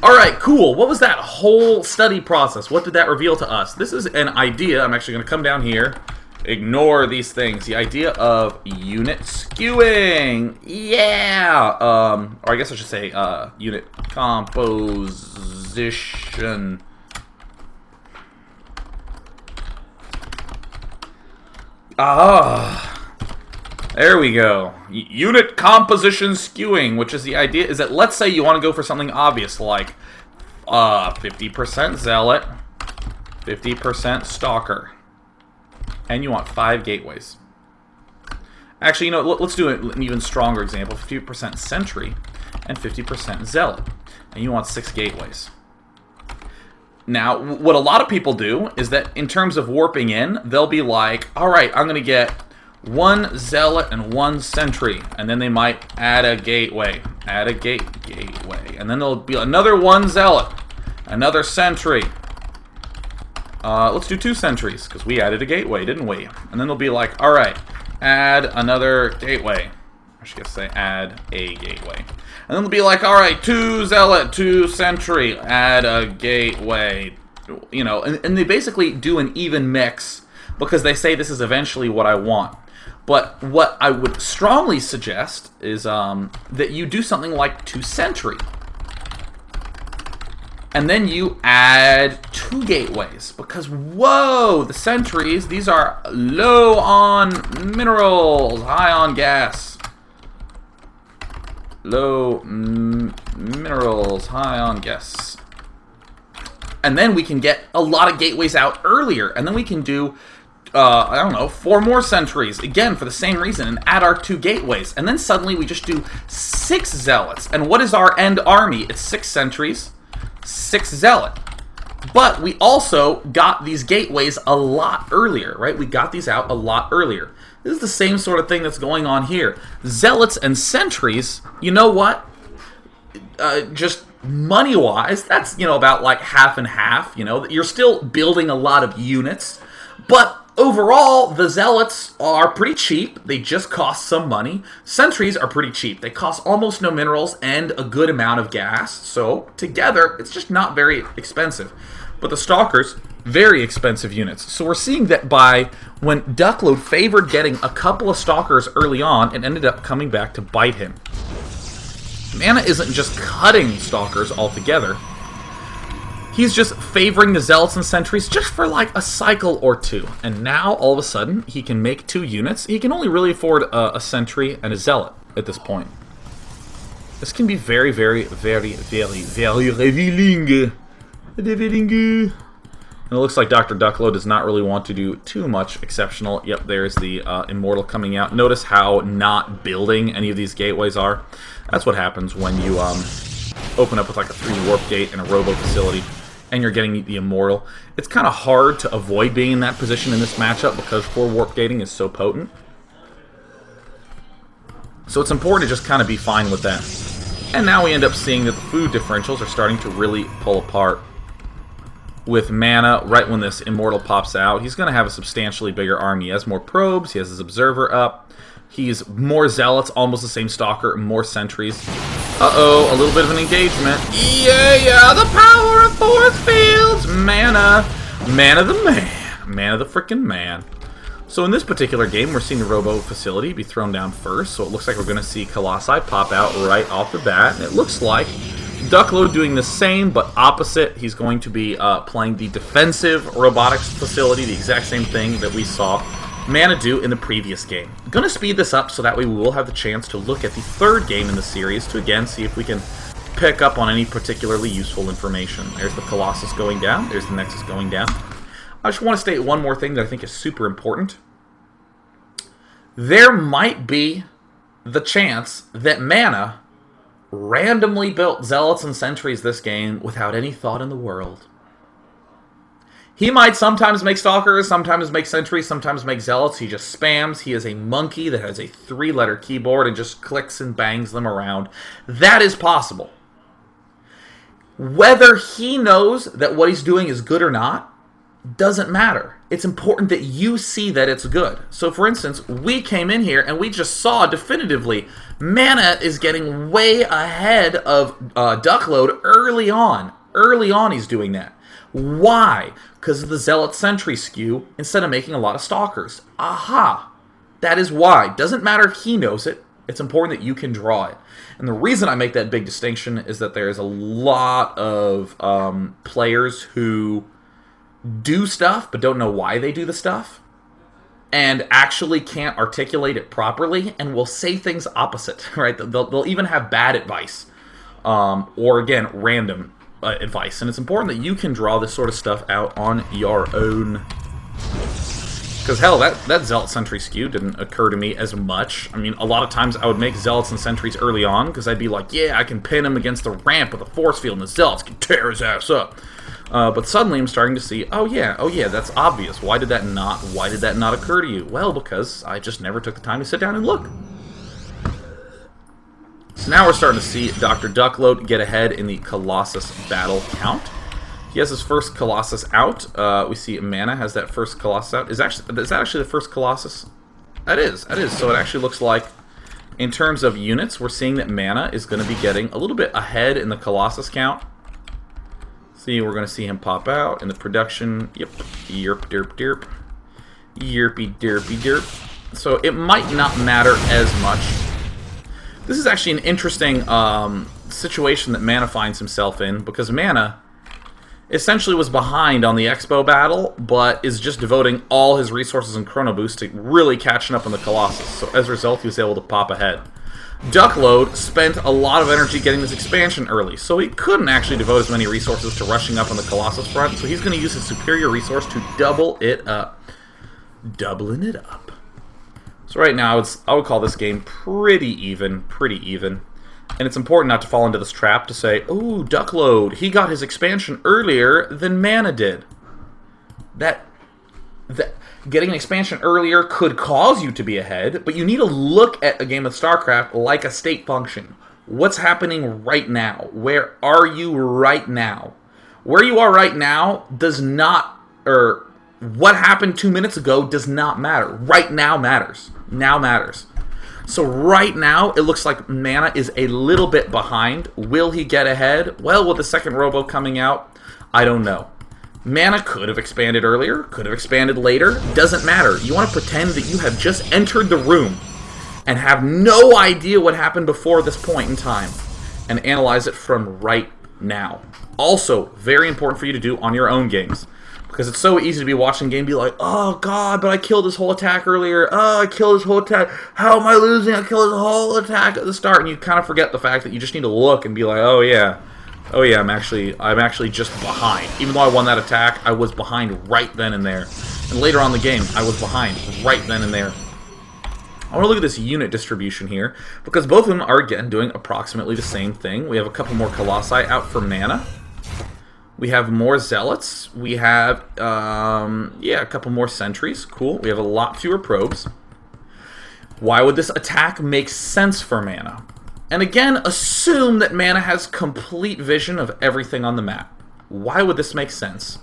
Speaker 1: Alright, cool. What was that whole study process? What did that reveal to us? This is an idea. I'm actually going to come down here. Ignore these things. The idea of unit skewing. Yeah! Or I guess I should say unit composition. Ah. There we go. Unit composition skewing, which is the idea, is that let's say you want to go for something obvious like 50% Zealot, 50% Stalker, and you want 5 gateways. Actually, you know, let's do an even stronger example, 50% Sentry and 50% Zealot, and you want 6 gateways. Now, what a lot of people do is that in terms of warping in, they'll be like, alright, I'm going to get 1 Zealot and 1 Sentry, and then they might add a gateway, gateway, and then there'll be another 1 Zealot, another Sentry. Let's do 2 Sentries, because we added a gateway, didn't we? And then they'll be like, alright, add another gateway. I should say add a gateway. And then they'll be like, alright, 2 Zealot, 2 Sentry, add a gateway. You know, and they basically do an even mix, because they say this is eventually what I want. But what I would strongly suggest is that you do something like 2 Sentry. And then you add 2 gateways. Because, whoa, the Sentries, these are low on minerals, high on gas. Low minerals, high on gas. And then we can get a lot of gateways out earlier. And then we can do I don't know, 4 more Sentries, again, for the same reason, and add our 2 gateways. And then suddenly we just do 6 Zealots. And what is our end army? It's 6 Sentries, 6 Zealot. But we also got these gateways a lot earlier, right? We got these out a lot earlier. This is the same sort of thing that's going on here. Zealots and Sentries, you know what? Just money-wise, that's, you know, about like half and half, you know. You're still building a lot of units, but overall, the Zealots are pretty cheap. They just cost some money. Sentries are pretty cheap. They cost almost no minerals and a good amount of gas. So, together, it's just not very expensive. But the Stalkers, very expensive units. So we're seeing that when DuckLoad favored getting a couple of Stalkers early on, it ended up coming back to bite him. Mana isn't just cutting Stalkers altogether. He's just favoring the Zealots and Sentries just for like a cycle or 2. And now, all of a sudden, he can make 2 units. He can only really afford a Sentry and a Zealot at this point. This can be very, very, very, very, very revealing. And it looks like Dr. DuckLoad does not really want to do too much exceptional. Yep, there's the Immortal coming out. Notice how not building any of these gateways are. That's what happens when you open up with like a 3 warp gate and a robo facility, and you're getting the Immortal. It's kind of hard to avoid being in that position in this matchup because 4 warp gating is so potent. So it's important to just kind of be fine with that. And now we end up seeing that the food differentials are starting to really pull apart. With mana, right when this Immortal pops out, he's going to have a substantially bigger army. He has more probes, he has his Observer up, he's more Zealots, almost the same Stalker, more Sentries. Uh-oh, a little bit of an engagement. Yeah, the power of force fields! Mana the man. Mana the frickin' man. So in this particular game, we're seeing the Robo Facility be thrown down first, so it looks like we're going to see Colossi pop out right off the bat, and it looks like DuckLoad doing the same, but opposite. He's going to be playing the defensive robotics facility, the exact same thing that we saw Mana do in the previous game. I'm going to speed this up so that way we will have the chance to look at the 3rd game in the series to again see if we can pick up on any particularly useful information. There's the Colossus going down. There's the Nexus going down. I just want to state one more thing that I think is super important. There might be the chance that Mana randomly built Zealots and Sentries this game without any thought in the world. He might sometimes make Stalkers, sometimes make Sentries, sometimes make Zealots. He just spams. He is a monkey that has a 3-letter keyboard and just clicks and bangs them around. That is possible. Whether he knows that what he's doing is good or not doesn't matter. It's important that you see that it's good. So, for instance, we came in here and we just saw definitively Mana is getting way ahead of DuckLoad early on. Early on he's doing that. Why? Because of the Zealot Sentry skew instead of making a lot of Stalkers. Aha! That is why. Doesn't matter if he knows it. It's important that you can draw it. And the reason I make that big distinction is that there's a lot of players who do stuff but don't know why they do the stuff and actually can't articulate it properly and will say things opposite, right? They'll even have bad advice or, again, random advice. And it's important that you can draw this sort of stuff out on your own. Because, hell, that Zealot Sentry skew didn't occur to me as much. I mean, a lot of times I would make Zealots and Sentries early on because I'd be like, yeah, I can pin him against the ramp with a force field and the Zealots can tear his ass up. But suddenly I'm starting to see, oh yeah, that's obvious. Why did that not occur to you? Well, because I just never took the time to sit down and look. So now we're starting to see Dr. DuckLoad get ahead in the Colossus battle count. He has his first Colossus out. We see Mana has that first Colossus out. Is that actually the first Colossus? That is. So it actually looks like, in terms of units, we're seeing that Mana is going to be getting a little bit ahead in the Colossus count. See, we're going to see him pop out in the production. Yep. Yerp, derp, derp. Yerpy, derpy, derp. So it might not matter as much. This is actually an interesting situation that Mana finds himself in, because Mana essentially was behind on the Expo battle, but is just devoting all his resources and Chrono Boost to really catching up on the Colossus. So as a result, he was able to pop ahead. DuckLoad spent a lot of energy getting this expansion early, so he couldn't actually devote as many resources to rushing up on the Colossus front, so he's going to use his superior resource to double it up. Doubling it up. So right now, I would call this game pretty even. And it's important not to fall into this trap to say, oh, DuckLoad, he got his expansion earlier than Mana did. That getting an expansion earlier could cause you to be ahead, but you need to look at a game of StarCraft like a state function. What's happening right now? Where are you right now? Where you are right now does not, or what happened 2 minutes ago does not matter. Right now matters. Now matters. So right now, it looks like Mana is a little bit behind. Will he get ahead? Well, with the second Robo coming out, I don't know. Mana could have expanded earlier, could have expanded later. Doesn't matter. You want to pretend that you have just entered the room and have no idea what happened before this point in time and analyze it from right now. Also, very important for you to do on your own games. Because it's so easy to be watching a game and be like, oh god, but I killed this whole attack earlier. Oh, I killed this whole attack. How am I losing? I killed this whole attack at the start. And you kind of forget the fact that you just need to look and be like, oh yeah, I'm actually just behind. Even though I won that attack, I was behind right then and there. And later on in the game, I was behind right then and there. I want to look at this unit distribution here, because both of them are, again, doing approximately the same thing. We have a couple more Colossi out for Mana. We have more Zealots. We have, a couple more Sentries. Cool. We have a lot fewer probes. Why would this attack make sense for Mana? And again, assume that Mana has complete vision of everything on the map. Why would this make sense?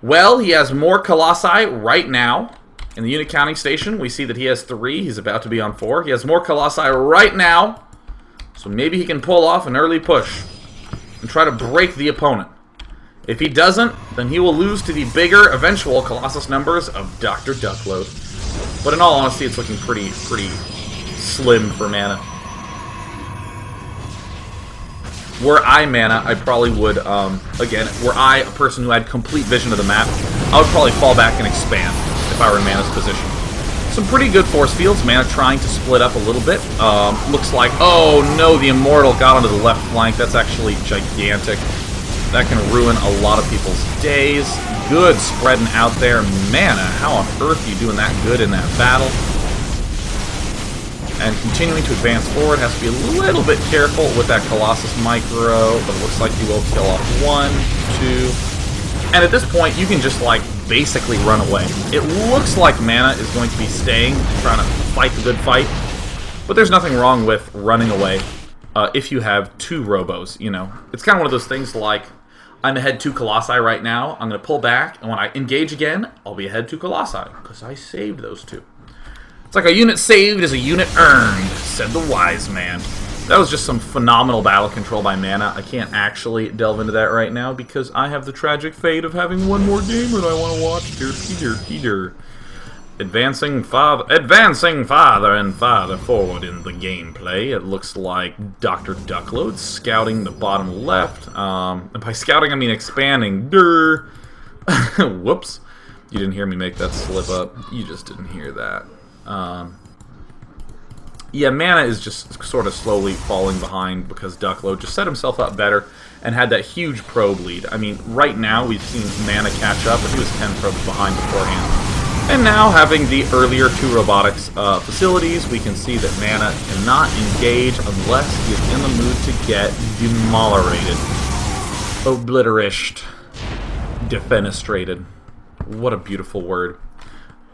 Speaker 1: Well, he has more Colossi right now. In the unit counting station, we see that he has 3. He's about to be on 4. He has more Colossi right now. So maybe he can pull off an early push and try to break the opponent. If he doesn't, then he will lose to the bigger eventual Colossus numbers of Dr. DuckLoad. But in all honesty, it's looking pretty slim for Mana. Were I Mana, I probably would, again, were I a person who had complete vision of the map, I would probably fall back and expand if I were in Mana's position. Some pretty good force fields. Mana trying to split up a little bit. Looks like, oh no, the Immortal got onto the left flank. That's actually gigantic. That can ruin a lot of people's days. Good spreading out there. Mana, how on earth are you doing that good in that battle? And continuing to advance forward, has to be a little bit careful with that Colossus Micro, but it looks like you will kill off 1, 2, and at this point, you can just, like, basically run away. It looks like Mana is going to be staying, trying to fight the good fight, but there's nothing wrong with running away if you have 2 Robos, you know. It's kind of one of those things like, I'm ahead 2 Colossi right now, I'm going to pull back, and when I engage again, I'll be ahead 2 Colossi, because I saved those 2. It's like a unit saved is a unit earned, said the wise man. That was just some phenomenal battle control by Mana. I can't actually delve into that right now because I have the tragic fate of having one more game that I want to watch. Peter. Advancing farther and farther forward in the gameplay. It looks like Dr. DuckLoad scouting the bottom left. And by scouting, I mean expanding. Durr. Whoops. You didn't hear me make that slip up. You just didn't hear that. Yeah, Mana is just sort of slowly falling behind because DuckLoad just set himself up better and had that huge probe lead. I mean, right now we've seen Mana catch up, but he was 10 probes behind beforehand. And now, having the earlier 2 robotics facilities, we can see that Mana cannot engage unless he is in the mood to get demolerated. Obliterished. Defenestrated. What a beautiful word.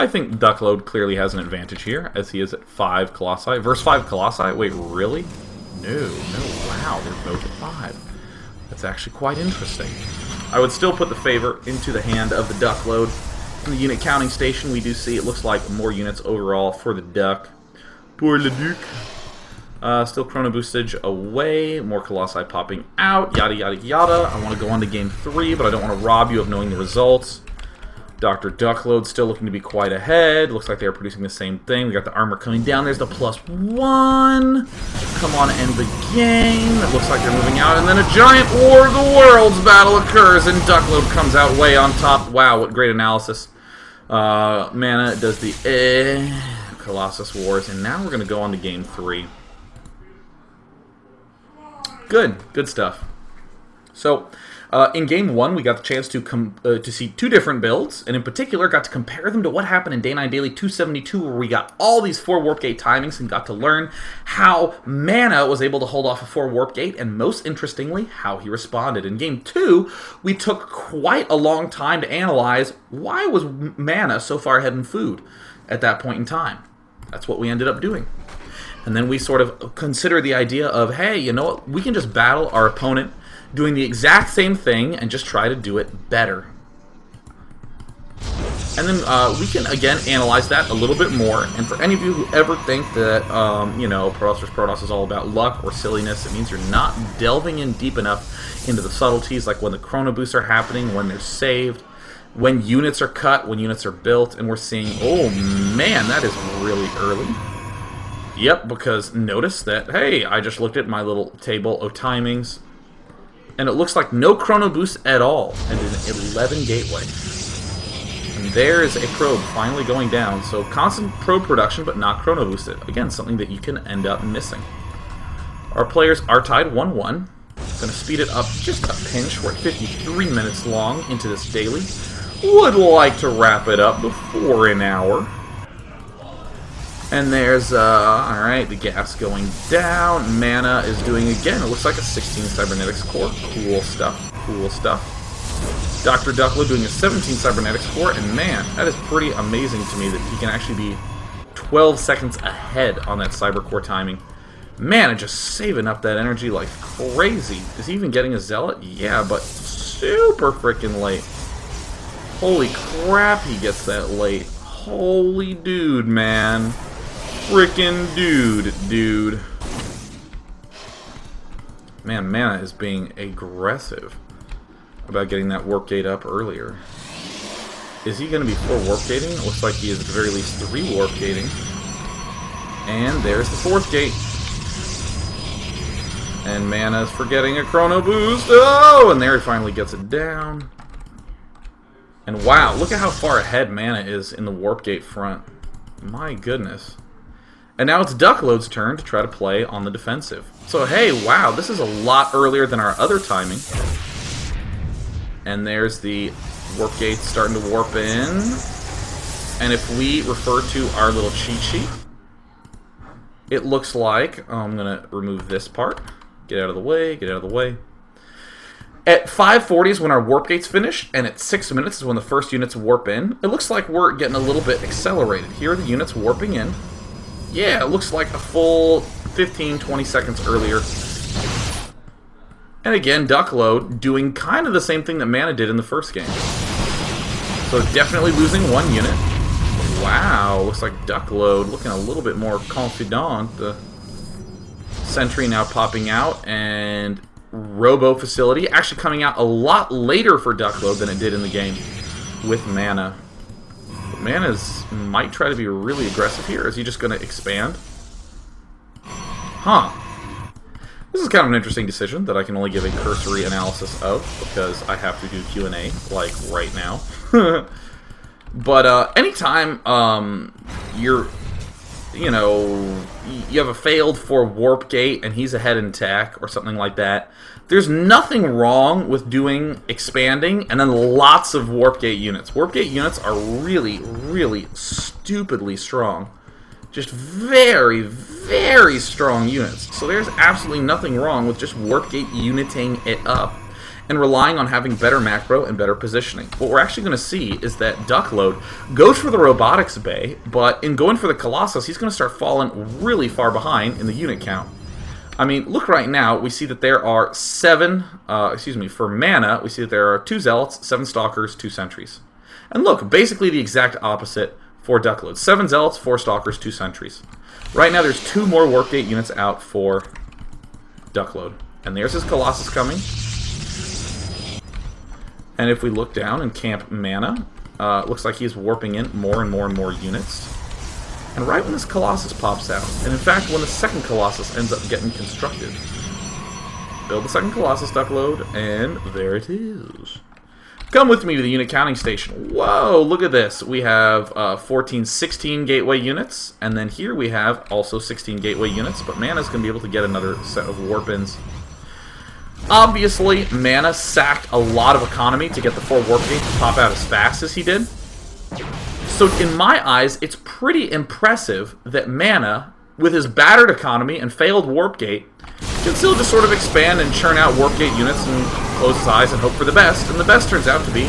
Speaker 1: I think DuckLoad clearly has an advantage here, as he is at 5 Colossi. Versus 5 Colossi? Wait, really? No, wow, they're both at 5. That's actually quite interesting. I would still put the favor into the hand of the DuckLoad. In the unit counting station, we do see it looks like more units overall for the Duck. Pour le Duc. Still Chrono Boostage away, more Colossi popping out, yada yada yada. I want to go on to Game 3, but I don't want to rob you of knowing the results. Dr. DuckLoad still looking to be quite ahead. Looks like they're producing the same thing. We got the armor coming down. There's the +1. Come on, end the game. It looks like they're moving out. And then a giant War of the Worlds battle occurs, and DuckLoad comes out way on top. Wow, what great analysis. Mana does the Colossus Wars. And now we're going to go on to Game 3. Good stuff. So, in Game 1, we got the chance to see 2 different builds, and in particular, got to compare them to what happened in Day 9 Daily 272, where we got all these 4 Warp Gate timings and got to learn how Mana was able to hold off a 4 Warp Gate, and most interestingly, how he responded. In Game 2, we took quite a long time to analyze why was Mana so far ahead in food at that point in time. That's what we ended up doing. And then we sort of consider the idea of, hey, you know what, we can just battle our opponent doing the exact same thing and just try to do it better. And then we can, again, analyze that a little bit more. And for any of you who ever think that, you know, Protoss vs. Protoss is all about luck or silliness, it means you're not delving in deep enough into the subtleties, like when the Chrono Boosts are happening, when they're saved, when units are cut, when units are built, and we're seeing, oh man, that is really early. Yep, because notice that, hey, I just looked at my little table of timings, and it looks like no Chrono Boost at all, and an 11 gateway. And there is a probe finally going down, so constant probe production, but not Chrono Boosted. Again, something that you can end up missing. Our players are tied 1-1. Going to speed it up just a pinch. We're at 53 minutes long into this daily. Would like to wrap it up before an hour. And there's, alright, the gas going down. Mana is doing, again, it looks like a 16 Cybernetics core. Cool stuff, cool stuff. Dr. DuckLoad doing a 17 Cybernetics core, and man, that is pretty amazing to me that he can actually be 12 seconds ahead on that Cyber Core timing. Man, just saving up that energy like crazy. Is he even getting a Zealot? Yeah, but super freaking late. Holy crap, he gets that late. Holy dude, man. Frickin' dude. Man, Mana is being aggressive about getting that warp gate up earlier. Is he going to be 4 warp gating? It looks like he is at the very least 3 warp gating. And there's the 4th gate. And Mana's forgetting a Chrono Boost. Oh, and there he finally gets it down. And wow, look at how far ahead Mana is in the warp gate front. My goodness. And now it's DuckLoad's turn to try to play on the defensive. So, hey, wow, this is a lot earlier than our other timing. And there's the warp gate starting to warp in. And if we refer to our little cheat sheet, it looks like... Oh, I'm going to remove this part. Get out of the way, get out of the way. At 5:40 is when our warp gate's finished, and at 6 minutes is when the first units warp in. It looks like we're getting a little bit accelerated. Here are the units warping in. Yeah, it looks like a full 15-20 seconds earlier. And again, DuckLoad doing kind of the same thing that Mana did in the first game. So definitely losing one unit. Wow, looks like DuckLoad looking a little bit more confident. The Sentry now popping out, and Robo Facility actually coming out a lot later for DuckLoad than it did in the game with Mana. But Mana's might try to be really aggressive here. Is he just going to expand? Huh. This is kind of an interesting decision that I can only give a cursory analysis of because I have to do Q&A, like, right now. But anytime you're... You know, you have a failed for warp gate and he's ahead in tech or something like that. There's nothing wrong with doing expanding and then lots of warp gate units. Warp gate units are really, really stupidly strong. Just very, very strong units. So there's absolutely nothing wrong with just warp gate uniting it up and relying on having better macro and better positioning. What we're actually going to see is that DuckLoad goes for the Robotics Bay, but in going for the Colossus, he's going to start falling really far behind in the unit count. I mean, look right now, we see that there are for Mana, we see that there are 2 Zealots, 7 Stalkers, 2 Sentries. And look, basically the exact opposite for DuckLoad. 7 Zealots, 4 Stalkers, 2 Sentries. Right now there's 2 more Warp Gate units out for DuckLoad. And there's his Colossus coming. And if we look down and camp Mana, looks like he's warping in more and more and more units. And right when this Colossus pops out, and in fact when the second Colossus ends up getting constructed, build the second Colossus, DuckLoad, and there it is. Come with me to the unit counting station. Whoa, look at this. We have 14, 16 gateway units, and then here we have also 16 gateway units, but Mana's going to be able to get another set of warp-ins. Obviously, Mana sacked a lot of economy to get the 4 warp gates to pop out as fast as he did. So in my eyes, it's pretty impressive that Mana, with his battered economy and failed warp gate, can still just sort of expand and churn out warp gate units and close his eyes and hope for the best. And the best turns out to be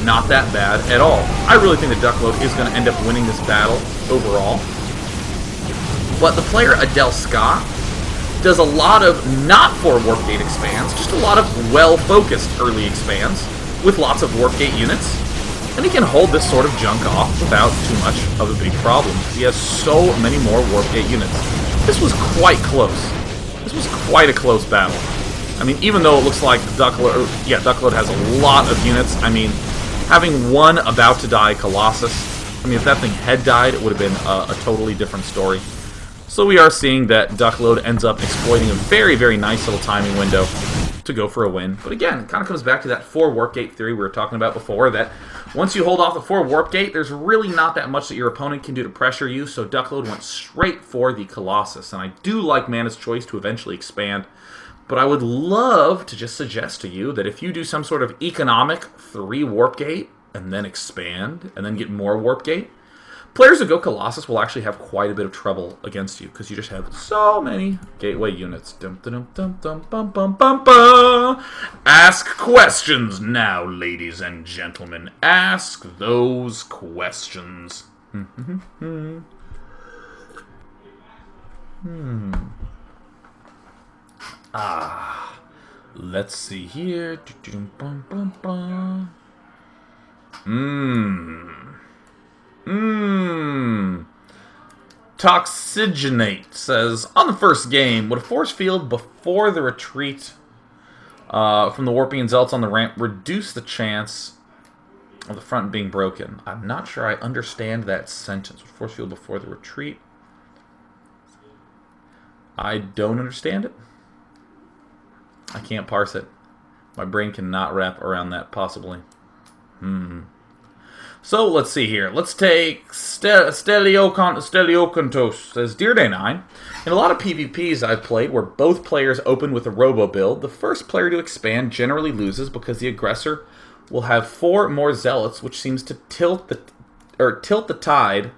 Speaker 1: not that bad at all. I really think that DuckLoad is going to end up winning this battle overall. But the player Adele Scott does a lot of not for warp gate expands, just a lot of well-focused early expands with lots of warp gate units. And he can hold this sort of junk off without too much of a big problem. He has so many more warp gate units. This was quite close. This was quite a close battle. I mean, even though it looks like DuckLoad has a lot of units, I mean, having one about to die Colossus, I mean, if that thing had died, it would have been a totally different story. So we are seeing that DuckLoad ends up exploiting a very, very nice little timing window to go for a win. But again, it kind of comes back to that 4 warp gate theory we were talking about before, that once you hold off the 4 warp gate, there's really not that much that your opponent can do to pressure you, so DuckLoad went straight for the Colossus. And I do like Mana's choice to eventually expand, but I would love to just suggest to you that if you do some sort of economic 3 warp gate, and then expand, and then get more warp gate, players that go Colossus will actually have quite a bit of trouble against you, because you just have so many gateway units. Dum, dum, dum, dum, bum, bum, bum, bum. Ask questions now, ladies and gentlemen. Ask those questions. Let's see here. Toxigenate says, on the first game, would a force field before the retreat from the Warping and Zealots on the ramp reduce the chance of the front being broken? I'm not sure I understand that sentence. Force field before the retreat. I don't understand it. I can't parse it. My brain cannot wrap around that, possibly. So let's see here. Let's take Steliocontos. Says, Dear Day 9, in a lot of PvPs I've played where both players open with a robo build, the first player to expand generally loses because the aggressor will have 4 more zealots, which seems to tilt the tide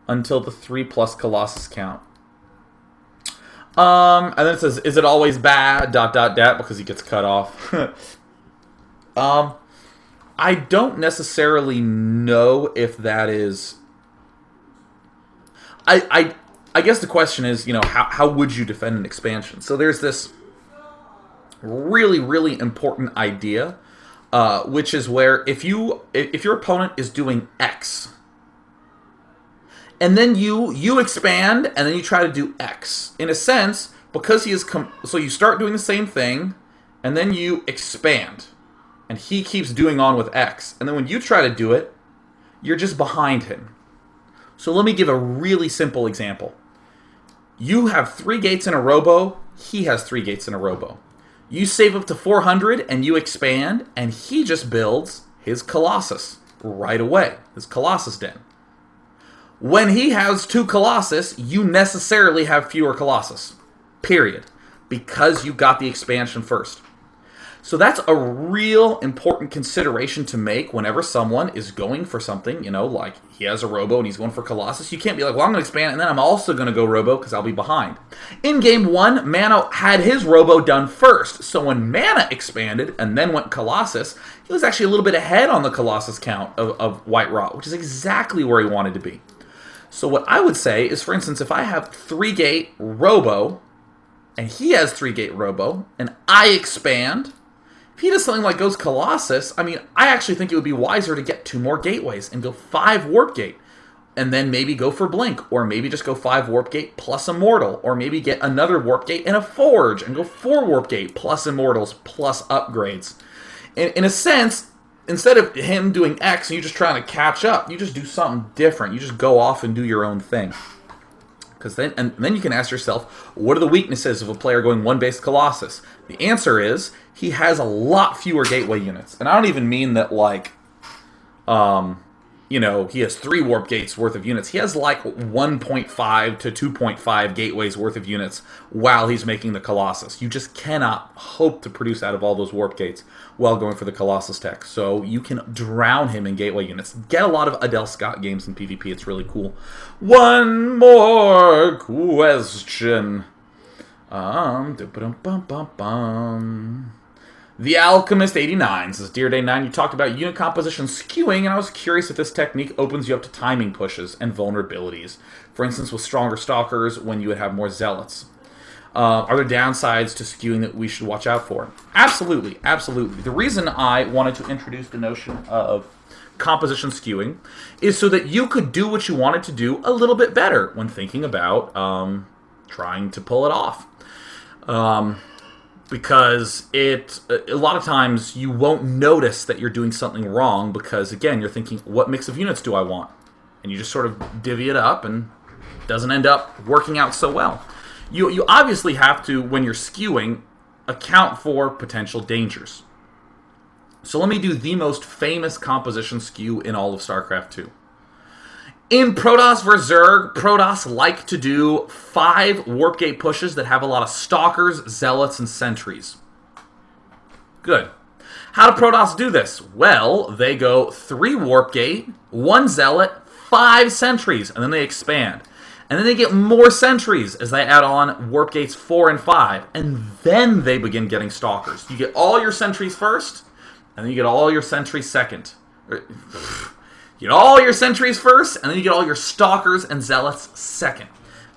Speaker 1: until the 3+ Colossus count. And then it says, is it always bad? ... because he gets cut off. I don't necessarily know if that is... I guess the question is, how would you defend an expansion? So there's this really, really important idea, which is where if your opponent is doing X, and then you expand, and then you try to do X. In a sense, because he is... so you start doing the same thing, and then you expand. And he keeps doing on with X. And then when you try to do it, you're just behind him. So let me give a really simple example. You have 3 gates in a robo. He has 3 gates in a robo. You save up to 400 and you expand. And he just builds his Colossus right away. His Colossus den. When he has 2 Colossus, you necessarily have fewer Colossus. Period. Because you got the expansion first. So that's a real important consideration to make whenever someone is going for something, like he has a robo and he's going for Colossus. You can't be like, well, I'm going to expand and then I'm also going to go robo because I'll be behind. In game 1, Mana had his robo done first. So when Mana expanded and then went Colossus, he was actually a little bit ahead on the Colossus count of White Rot, which is exactly where he wanted to be. So what I would say is, for instance, if I have 3-gate robo and he has 3-gate robo and I expand... if he does something like goes Colossus, I actually think it would be wiser to get 2 more gateways and go 5 Warp Gate. And then maybe go for Blink, or maybe just go 5 Warp Gate plus Immortal, or maybe get another Warp Gate and a Forge, and go 4 Warp Gate plus Immortals plus upgrades. In a sense, instead of him doing X and you just trying to catch up, you just do something different. You just go off and do your own thing. Because then you can ask yourself, what are the weaknesses of a player going 1-base Colossus? The answer is, he has a lot fewer gateway units. And I don't even mean that, he has 3 warp gates worth of units. He has 1.5 to 2.5 gateways worth of units while he's making the Colossus. You just cannot hope to produce out of all those warp gates while going for the Colossus tech. So you can drown him in gateway units. Get a lot of Adele Scott games in PvP. It's really cool. One more question. The Alchemist 89 says, Dear Day 9, you talked about unit composition skewing, and I was curious if this technique opens you up to timing pushes and vulnerabilities. For instance, with stronger stalkers when you would have more zealots. Are there downsides to skewing that we should watch out for? Absolutely, absolutely. The reason I wanted to introduce the notion of composition skewing is so that you could do what you wanted to do a little bit better when thinking about trying to pull it off. Because a lot of times you won't notice that you're doing something wrong because, again, you're thinking, what mix of units do I want? And you just sort of divvy it up and it doesn't end up working out so well. You obviously have to, when you're skewing, account for potential dangers. So let me do the most famous composition skew in all of StarCraft 2. In Protoss vs. Zerg, Protoss like to do 5 Warp Gate pushes that have a lot of Stalkers, Zealots, and Sentries. Good. How do Protoss do this? Well, they go 3 Warp Gate, 1 Zealot, 5 Sentries, and then they expand. And then they get more Sentries as they add on Warp Gates 4 and 5, and then they begin getting Stalkers. You get all your Sentries first, and then you get all your Sentries second. You get all your Sentries first, and then you get all your Stalkers and Zealots second.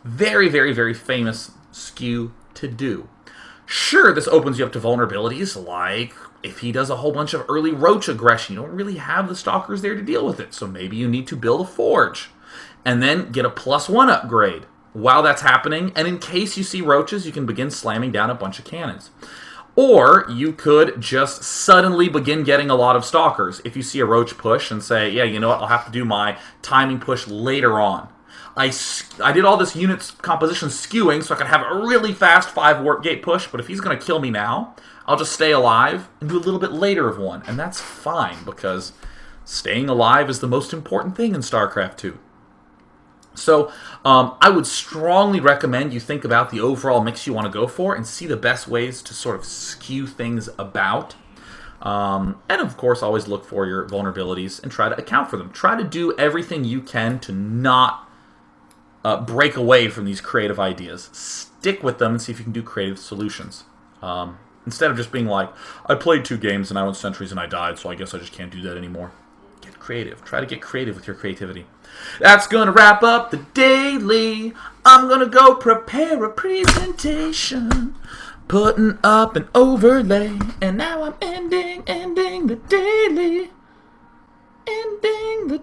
Speaker 1: Very, very, very famous skew to do. Sure, this opens you up to vulnerabilities, like if he does a whole bunch of early Roach aggression, you don't really have the Stalkers there to deal with it, so maybe you need to build a Forge, and then get a +1 upgrade while that's happening, and in case you see Roaches, you can begin slamming down a bunch of cannons. Or you could just suddenly begin getting a lot of Stalkers if you see a Roach push and say, yeah, you know what, I'll have to do my timing push later on. I did all this unit composition skewing so I could have a really fast 5 Warp Gate push, but if he's going to kill me now, I'll just stay alive and do a little bit later of one. And that's fine because Staying alive is the most important thing in StarCraft 2. So I would strongly recommend you think about the overall mix you want to go for and see the best ways to sort of skew things about. And of course, always look for your vulnerabilities and try to account for them. Try to do everything you can to not break away from these creative ideas. Stick with them and see if you can do creative solutions. Instead of just being like, I played 2 games and I went sentries and I died, so I guess I just can't do that anymore. Get creative. Try to get creative with your creativity. That's going to wrap up the daily. I'm going to go prepare a presentation. Putting up an overlay. And now I'm ending the daily. Ending the